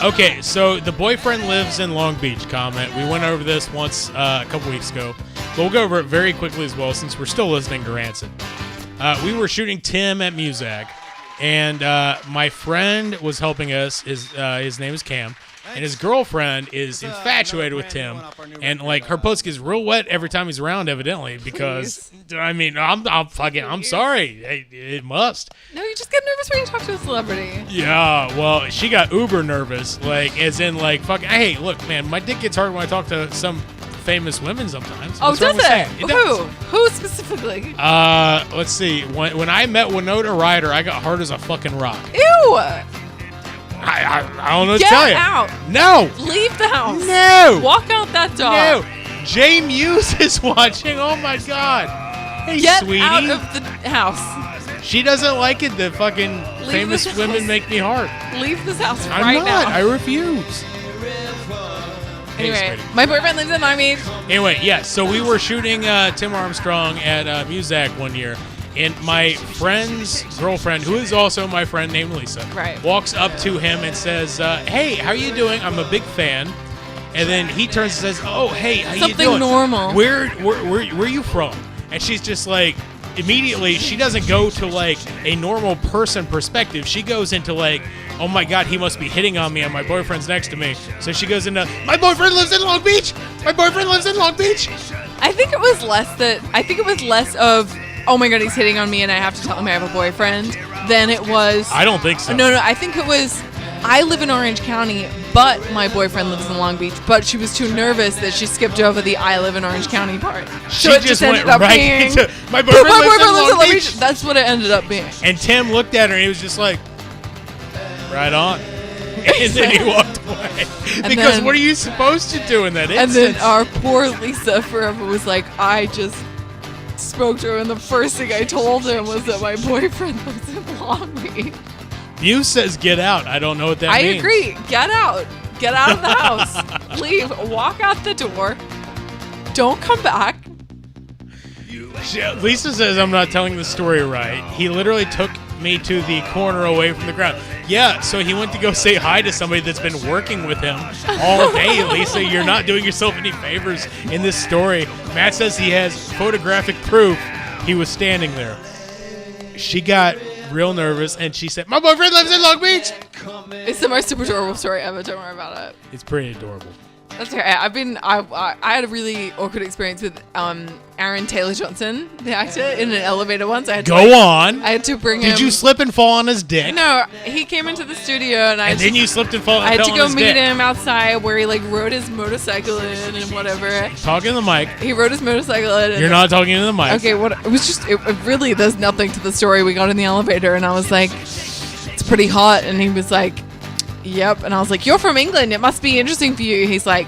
Okay, so the boyfriend lives in Long Beach comment. We went over this once a couple weeks ago, but we'll go over it very quickly as well since we're still listening to Rancid. We were shooting Tim at Muzak, and my friend was helping us. His name is Cam, and his girlfriend is infatuated with Tim, and like her post gets real wet every time he's around, evidently, because I mean, I'm sorry, it must. No, you just get nervous when you talk to a celebrity. Yeah, well, she got uber nervous, like as in like fucking. Hey, look, man, my dick gets hard when I talk to some famous women sometimes. Oh, What's wrong does with it? saying? Does. Who specifically? Let's see. When I met Winona Ryder, I got hard as a fucking rock. Ew! I don't know what Get to tell you. out! No! Leave the house! No! Walk out that door! No! Jay Muse is watching. Oh my god! Hey, Get sweetie. out of the house! She doesn't like it that fucking Leave famous this women house. make me hard. Leave this house I'm right not. now. I refuse. Anyway, Hey, sweetie. my boyfriend lives in Miami. Anyway, yeah, so we were shooting Tim Armstrong at Muzak one year, and my friend's girlfriend, who is also my friend named Lisa, walks up to him and says, hey, how you doing? I'm a big fan. And then he turns and says, oh, hey, how you Something doing? normal. Where are you from? And she's just like, immediately, she doesn't go to like a normal person perspective. She goes into like, oh my God, he must be hitting on me and my boyfriend's next to me. So she goes into, my boyfriend lives in Long Beach. My boyfriend lives in Long Beach. I think it was less of, oh my God, he's hitting on me and I have to tell him I have a boyfriend, than it was. I don't think so. No, I think it was, I live in Orange County, but my boyfriend lives in Long Beach. But she was too nervous that she skipped over the I live in Orange County part. She So it just ended went up right being, into, my boyfriend lives in Long Beach. That's what it ended up being. And Tim looked at her and he was just like, right on. And then he walked away. Because then- what are you supposed to do in that And instance? then our poor Lisa forever was like, I just spoke to him, and the first thing I told him was that my boyfriend lives in Long Beach. Muse says get out. I don't know what that I means. agree. Get out. Get out of the house. Leave. Walk out the door. Don't come back. Lisa says I'm not telling the story right. He literally took me to the corner away from the ground. Yeah, so he went to go say hi to somebody that's been working with him all day, Lisa. You're not doing yourself any favors in this story. Matt says he has photographic proof he was standing there. She got real nervous and she said, my boyfriend lives in Long Beach. It's the most super adorable story ever. Don't worry about it. It's pretty adorable. That's okay. I had a really awkward experience with Aaron Taylor Johnson, the actor, in an elevator once. I had to, on. I had to bring him. Did you slip and fall on his dick? No, he came into the studio and And then you slipped and fell I had to on go his meet dick. him outside where he like rode his motorcycle in and whatever. Talking to the mic. He rode his motorcycle in. And You're not talking to the mic. Okay, what it was just it really there's nothing to the story. We got in the elevator and I was like, it's pretty hot, and he was like, yep, and I was like, you're from England, it must be interesting for you. He's like,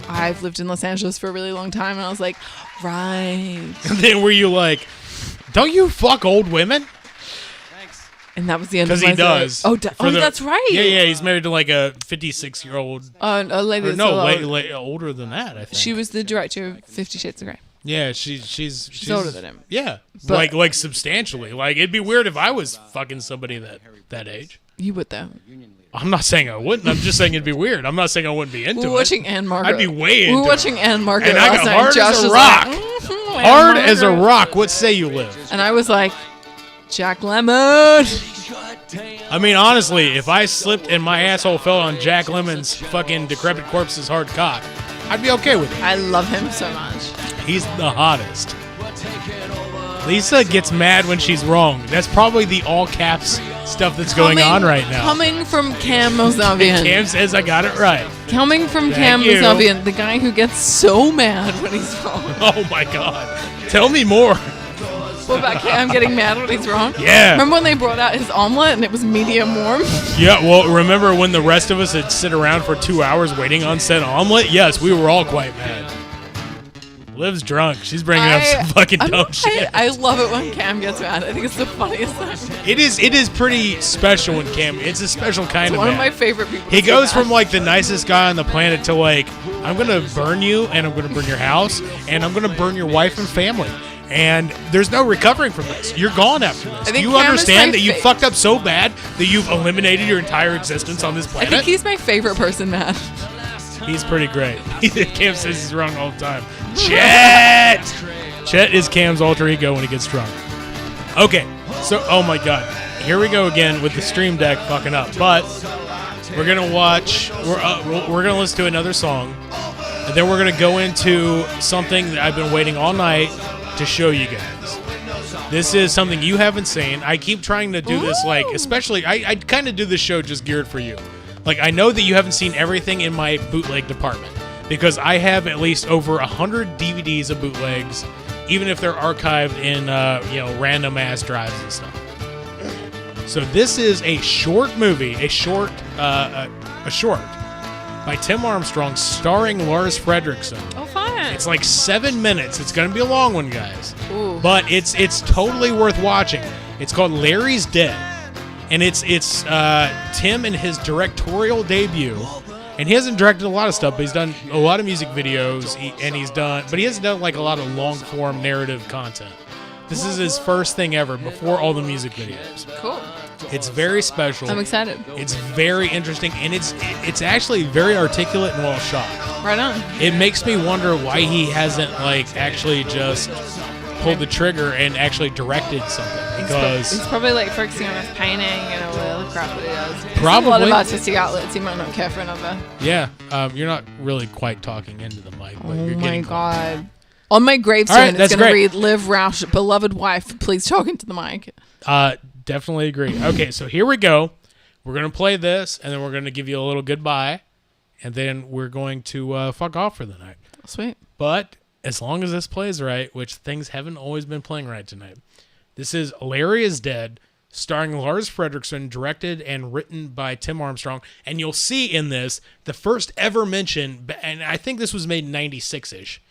I've lived in Los Angeles for a really long time, and I was like, right. And then were you like, don't you fuck old women? And that was the end of Because my he does. story. That's right. Yeah, he's married to like a 56-year-old. A lady Or that's no, a lot- way older than that, I think. She was the director of 50 Shades of Grey. Yeah, she's older than him. Yeah, But- like substantially. Like it'd be weird if I was fucking somebody that age. You would though. I'm not saying I wouldn't. I'm just saying it'd be weird. I'm not saying I wouldn't be into We it. were watching Anne Margaret. I'd be way into We were watching Anne Margaret And I last got night. hard Josh as a was rock. like, Hard Anne as a Margaret. rock. What say you live? And I was like, Jack Lemmon. I mean, honestly, if I slipped and my asshole fell on Jack Lemmon's fucking decrepit corpse's hard cock, I'd be okay with it. I love him so much. He's the hottest. Lisa gets mad when she's wrong. That's probably the all caps stuff that's going on right now. Coming from Cam Mozavian. Cam says I got it right. Coming from Thank Cam you. Mozavian, the guy who gets so mad when he's wrong. Oh my God. Tell me more. What about Cam getting mad when he's wrong? Yeah. Remember when they brought out his omelet and it was medium warm? Yeah, well, remember when the rest of us had sit around for 2 hours waiting on said omelet? Yes, we were all quite mad. Liv's drunk. She's bringing up some fucking dumb shit. I love it when Cam gets mad. I think it's the funniest thing. It is pretty special when Cam. It's a special kind It's of one man. of my favorite people. He to say goes that. from like the nicest guy on the planet to like, I'm gonna burn you and I'm gonna burn your house and I'm gonna burn your wife and family. And there's no recovering from this. You're gone after this. I Do think you Cam is understand my that you fa- fucked up so bad that you've eliminated your entire existence on this I planet? think he's my favorite person, Matt. He's pretty great. Cam says he's wrong all the time. Chet! Chet is Cam's alter ego when he gets drunk. Okay, so, oh my God. Here we go again with the stream deck fucking up. But we're going to watch, we're going to listen to another song. And then we're going to go into something that I've been waiting all night to show you guys. This is something you haven't seen. I keep trying to do this, like, especially, I kind of do this show just geared for you. Like, I know that you haven't seen everything in my bootleg department because I have at least over 100 DVDs of bootlegs, even if they're archived in, random ass drives and stuff. So this is a short movie, a short by Tim Armstrong, starring Lars Fredrickson. Oh, fun. It's like 7 minutes. It's going to be a long one, guys. Ooh. But it's totally worth watching. It's called Larry's Dead. And it's Tim in his directorial debut. And he hasn't directed a lot of stuff, but he's done a lot of music videos. But he hasn't done like a lot of long-form narrative content. This is his first thing ever before all the music videos. Cool. It's very special. I'm excited. It's very interesting, and it's actually very articulate and well shot. Right on. It makes me wonder why he hasn't like actually just pulled the trigger and actually directed something because he's probably like focusing on his painting and all the other crap that he does. Probably. A lot of artistic outlets. He might not care for another. Yeah, you're not really quite talking into the mic, but you're getting. Oh my god! On my gravestone, right, it's going to read "Live Roush, beloved wife. Please talk into the mic." Definitely agree. Okay, so here we go. We're gonna play this, and then we're gonna give you a little goodbye, and then we're going to fuck off for the night. Sweet. But as long as this plays right, which things haven't always been playing right tonight, this is Larry is Dead, starring Lars Fredriksson, directed and written by Tim Armstrong. And you'll see in this the first ever mention, and I think this was made in 96-ish,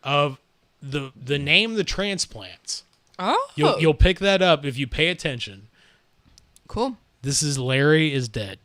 of the name The Transplants. Oh. You'll pick that up if you pay attention. Cool. This is Larry is Dead.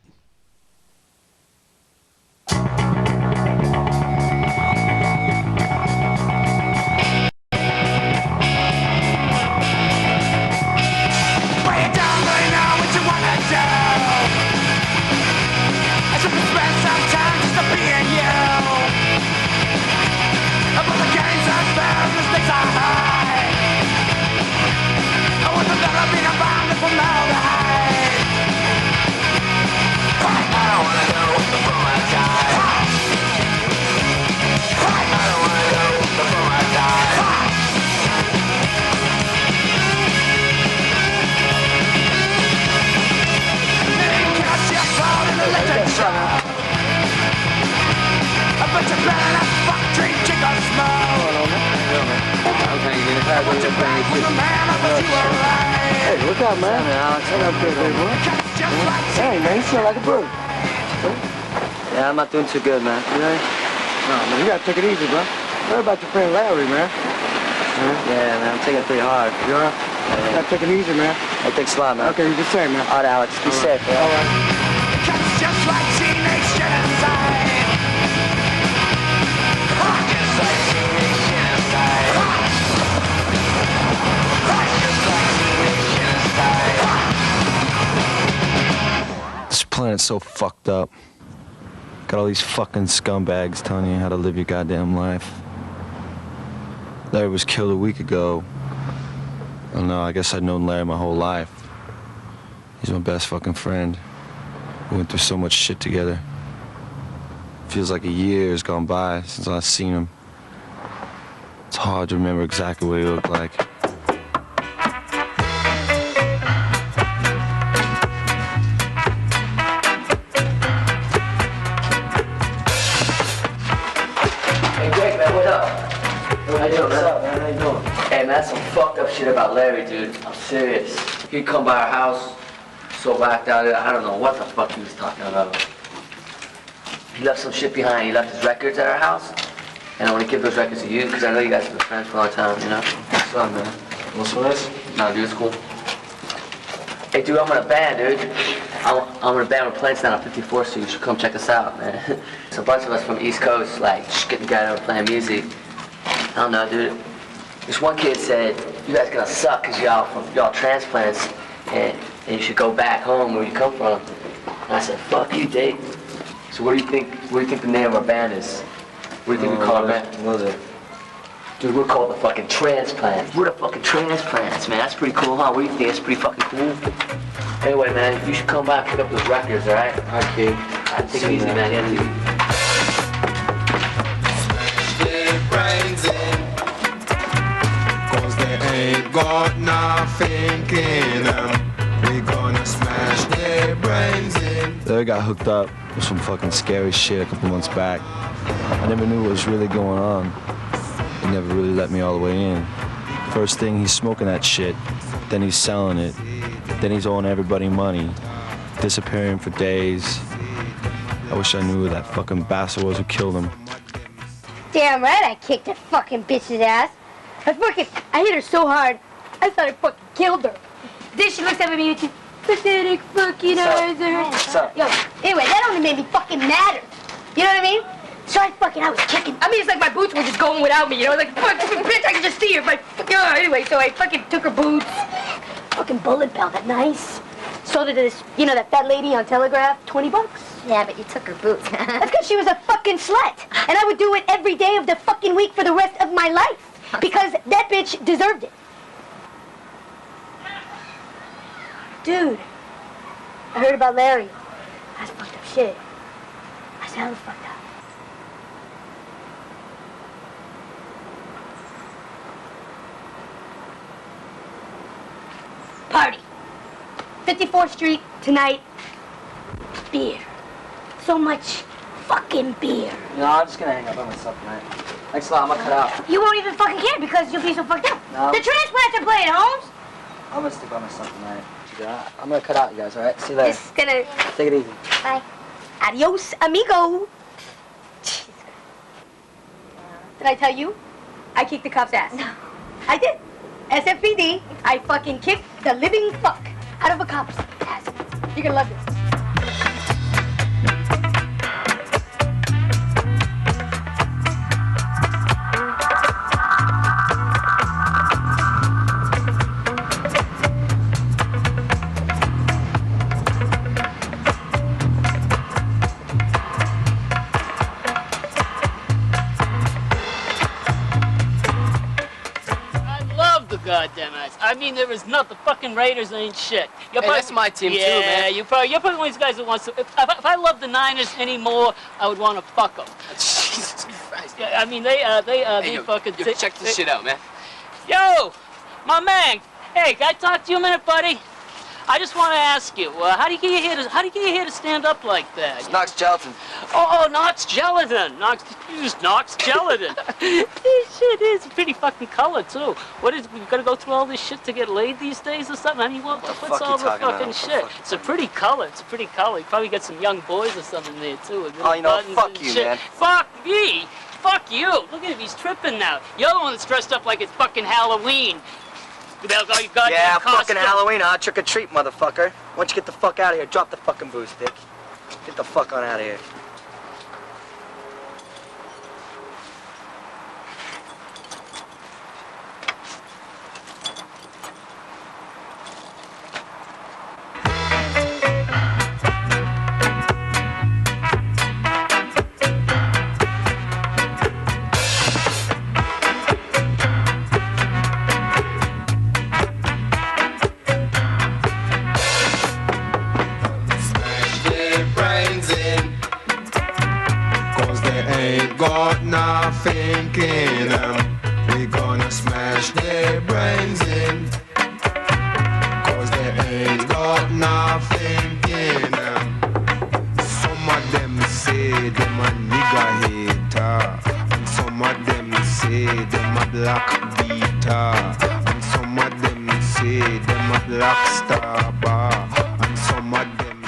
Hey, look out, man. Hey, man, you smell like a bird. Yeah, I'm not doing too good, man. You know? No, man, you gotta take it easy, bro. What about your friend Larry, man? Yeah, man, I'm taking it pretty hard. You are? You gotta take it easy, man. Hey, thanks a lot, man. Okay, you just say, man. All right, Alex. Be safe, man. All right. Just like teenage genocide. Just like teenage genocide. Just like teenage genocide. This planet's so fucked up. Got all these fucking scumbags telling you how to live your goddamn life. Larry was killed a week ago. I don't know, I guess I'd known Larry my whole life. He's my best fucking friend. We went through so much shit together. Feels like a year has gone by since I've seen him. It's hard to remember exactly what he looked like. Hey, Greg, man, what up? How you doing, man? What's up, man? How you doing? Hey, man, that's some fucked up shit about Larry, dude. I'm serious. He'd come by our house, so whacked out there, I don't know what the fuck he was talking about. He left some shit behind. He left his records at our house, and I want to give those records to you, because I know you guys have been friends for a long time, you know? What's up, man? What's this? No, dude, it's cool. Hey, dude, I'm in a band, dude. I'm in a band. We're playing tonight on 54th Street. You should come check us out, man. It's a bunch of us from the East Coast, like, just getting together and playing music. I don't know, dude. This one kid said, you guys gonna suck because y'all transplants, and you should go back home where you come from. And I said, fuck you, Dave. So what do you think the name of our band is? What do you think we call our band? What is it? Dude, we're called the fucking Transplants. We're the fucking Transplants, man. That's pretty cool, huh? What do you think? That's pretty fucking cool. Anyway, man, you should come by and pick up those records, all right? All right, kid. Take it easy, man. Yeah, dude. Ain't got nothing in them. We gonna smash their brains in. Larry got hooked up with some fucking scary shit a couple months back. I never knew what was really going on. He never really let me all the way in. First thing, he's smoking that shit. Then he's selling it. Then he's owing everybody money. Disappearing for days. I wish I knew who that fucking bastard was who killed him. Damn right I kicked that fucking bitch's ass. I hit her so hard, I thought I fucking killed her. Then she looks at me with pathetic fucking eyes. Yo, anyway, that only made me fucking madder. You know what I mean? So I was kicking. I mean, it's like my boots were just going without me, you know? Like, fuck, bitch, I could just see her. Anyway, so I fucking took her boots. Fucking bullet belt, that nice. Sold it to this, you know, that fat lady on Telegraph, $20. Yeah, but you took her boots. That's because she was a fucking slut. And I would do it every day of the fucking week for the rest of my life. Because that bitch deserved it. Dude, I heard about Larry. That's fucked up shit. That's hella fucked up. Party. 54th Street tonight. Beer. So much fucking beer. No, I'm just gonna hang out by myself tonight. Thanks a lot, I'm gonna cut out. You won't even fucking care because you'll be so fucked up. No. The transplants are playing, Holmes. I'm gonna stick by myself tonight. Yeah, I'm gonna cut out, you guys, alright? See you later. Just gonna... Take it easy. Bye. Adios, amigo. Did I tell you? I kicked the cop's ass. No. I did. SFPD, I fucking kicked the living fuck out of a cop's ass. You're gonna love this. Goddamn ass. I mean, there is not the fucking Raiders ain't shit. Hey, that's my team too, man. You're probably one of these guys that wants to. If I loved the Niners anymore, I would want to fuck them. Jesus Christ. I mean, they fucking. Check this shit out, man. Yo, my man. Hey, can I talk to you a minute, buddy? I just want to ask you, how do you get your hair to stand up like that? It's Knox Gelatin. Oh, Knox Gelatin. Knox Gelatin. This shit is pretty fucking color too. What is we gotta go through all this shit to get laid these days or something? I mean, what's all the fucking shit? It's a pretty color. It's a pretty color. You probably get some young boys or something there too. Oh, you know, fuck you, man. Fuck me. Fuck you. Look at him. He's tripping now. You're the one that's dressed up like it's fucking Halloween. Yeah, fucking Halloween, huh? Trick or treat, motherfucker. Why don't you get the fuck out of here? Drop the fucking booze, dick. Get the fuck on out of here. Got nothing in them. We gonna smash their brains in. Cause they ain't got nothing in them. Some of them say them a nigga hater. And some of them say them a black beater. And some of them say them a black star bar. And some of them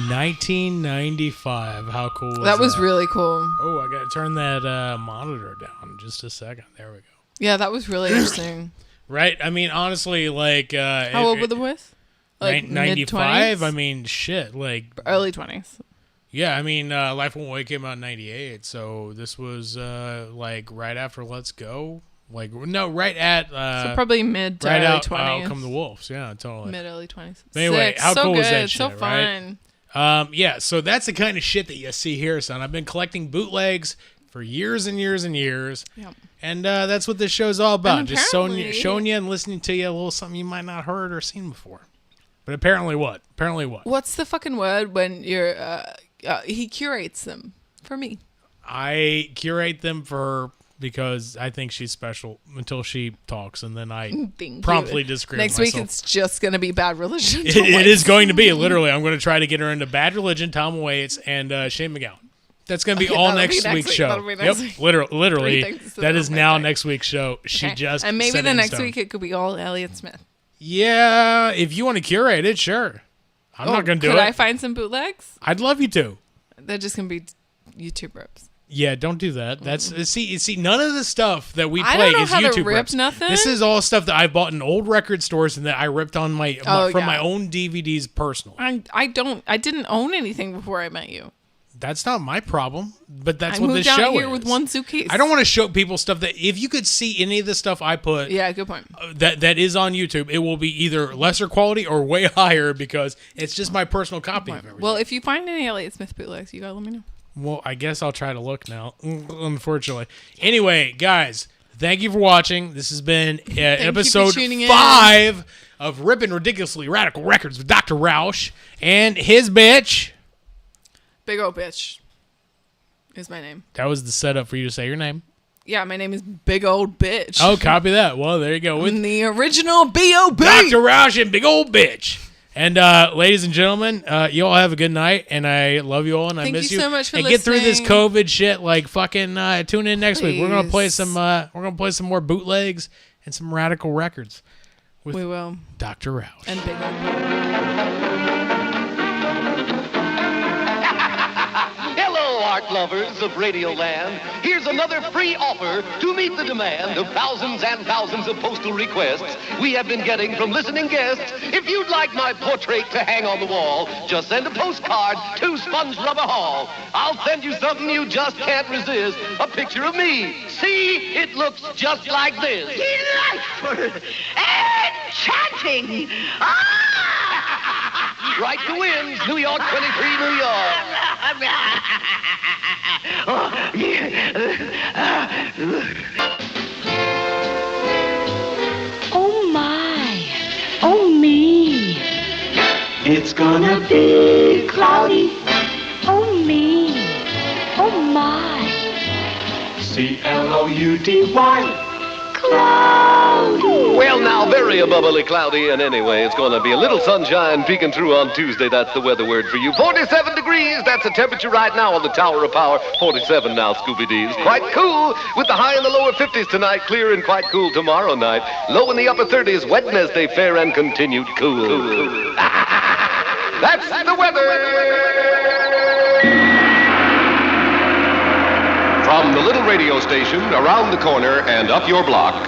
1995. How cool was that? That was really cool. Oh, I gotta turn that monitor down just a second. There we go. Yeah, that was really interesting. Right? I mean, honestly, like... how old were the boys? Like 95? mid-20s? I mean, shit, like... Early 20s. Yeah, I mean, Life Won't Wait came out in 98, so this was, like, right after Let's Go. Like, no, right at... so probably mid to right early out, 20s. Out Come the Wolves, yeah, totally. Mid-early 20s. But anyway, how so cool good, is that shit, so fun. Right? Yeah, so that's the kind of shit that you see here, son. I've been collecting bootlegs for years and years and years. Yep. And that's what this show's all about. And just showing you and listening to you a little something you might not heard or seen before. But apparently what? What's the fucking word when you're... he curates them for me. I curate them for her because I think she's special until she talks, and then I promptly disagree with myself. Next week it's just going to be Bad Religion. It is going to be, literally. I'm going to try to get her into Bad Religion, Tom Waits, and Shane McGowan. That's going to be all next week's show. Yep, literally. That is now next week's show. She just and maybe set the in next stone. week it could be all Elliott Smith. Yeah, if you want to curate it, sure. I'm not going to do it. Could I find some bootlegs? I'd love you to. They're just going to be YouTube rips. Yeah, don't do that. That's see none of the stuff that we I play don't know is how YouTube to rip rips. nothing. This is all stuff that I bought in old record stores and that I ripped on my own DVDs personally. I didn't own anything before I met you. That's not my problem, but that's I what moved this out show here is. with one suitcase. I don't want to show people stuff that if you could see any of the stuff I put. Yeah, good point. That is on YouTube. It will be either lesser quality or way higher because it's just my personal copy of everything. Well, if you find any Elliott Smith bootlegs, you gotta let me know. Well, I guess I'll try to look now, unfortunately. Anyway, guys, Thank you for watching. This has been episode tuning in. 5 of Rippin' Ridiculously Radical Records with Dr. Roush and his bitch. Big old bitch is my name. That was the setup for you to say your name. Yeah, my name is Big Old Bitch. Oh, copy that. Well, there you go. With the original B.O.B. Dr. Roush and Big Old Bitch. And ladies and gentlemen, you all have a good night, and I love you all, and I miss you. Thank you so much for and listening. get through this COVID shit. Like fucking tune in next week. We're gonna play Please. some. We're gonna play some more bootlegs and some radical records. With We will. Dr. Roush And Big Old Hello, art lovers of Radio Land. Here's another free offer to meet the demand of thousands and thousands of postal requests we have been getting from listening guests. If you'd like my portrait to hang on the wall, just send a postcard to Sponge Rubber Hall. I'll send you something you just can't resist, a picture of me. See, it looks just like this. Delightful! Enchanting! Right to wins, New York 23, New York. Oh my! Oh me! It's gonna be cloudy. Oh me! Oh my! C-L-O-U-D-Y. Cloudy. Well, now, very a bubbly cloudy, and anyway, it's going to be a little sunshine peeking through on Tuesday. That's the weather word for you. 47 degrees, that's the temperature right now on the Tower of Power. 47 now, Scooby-D's. Quite cool, with the high in the lower 50s tonight, clear and quite cool tomorrow night. Low in the upper 30s, Wednesday fair and continued cool. That's the weather. From the little radio station around the corner and up your block,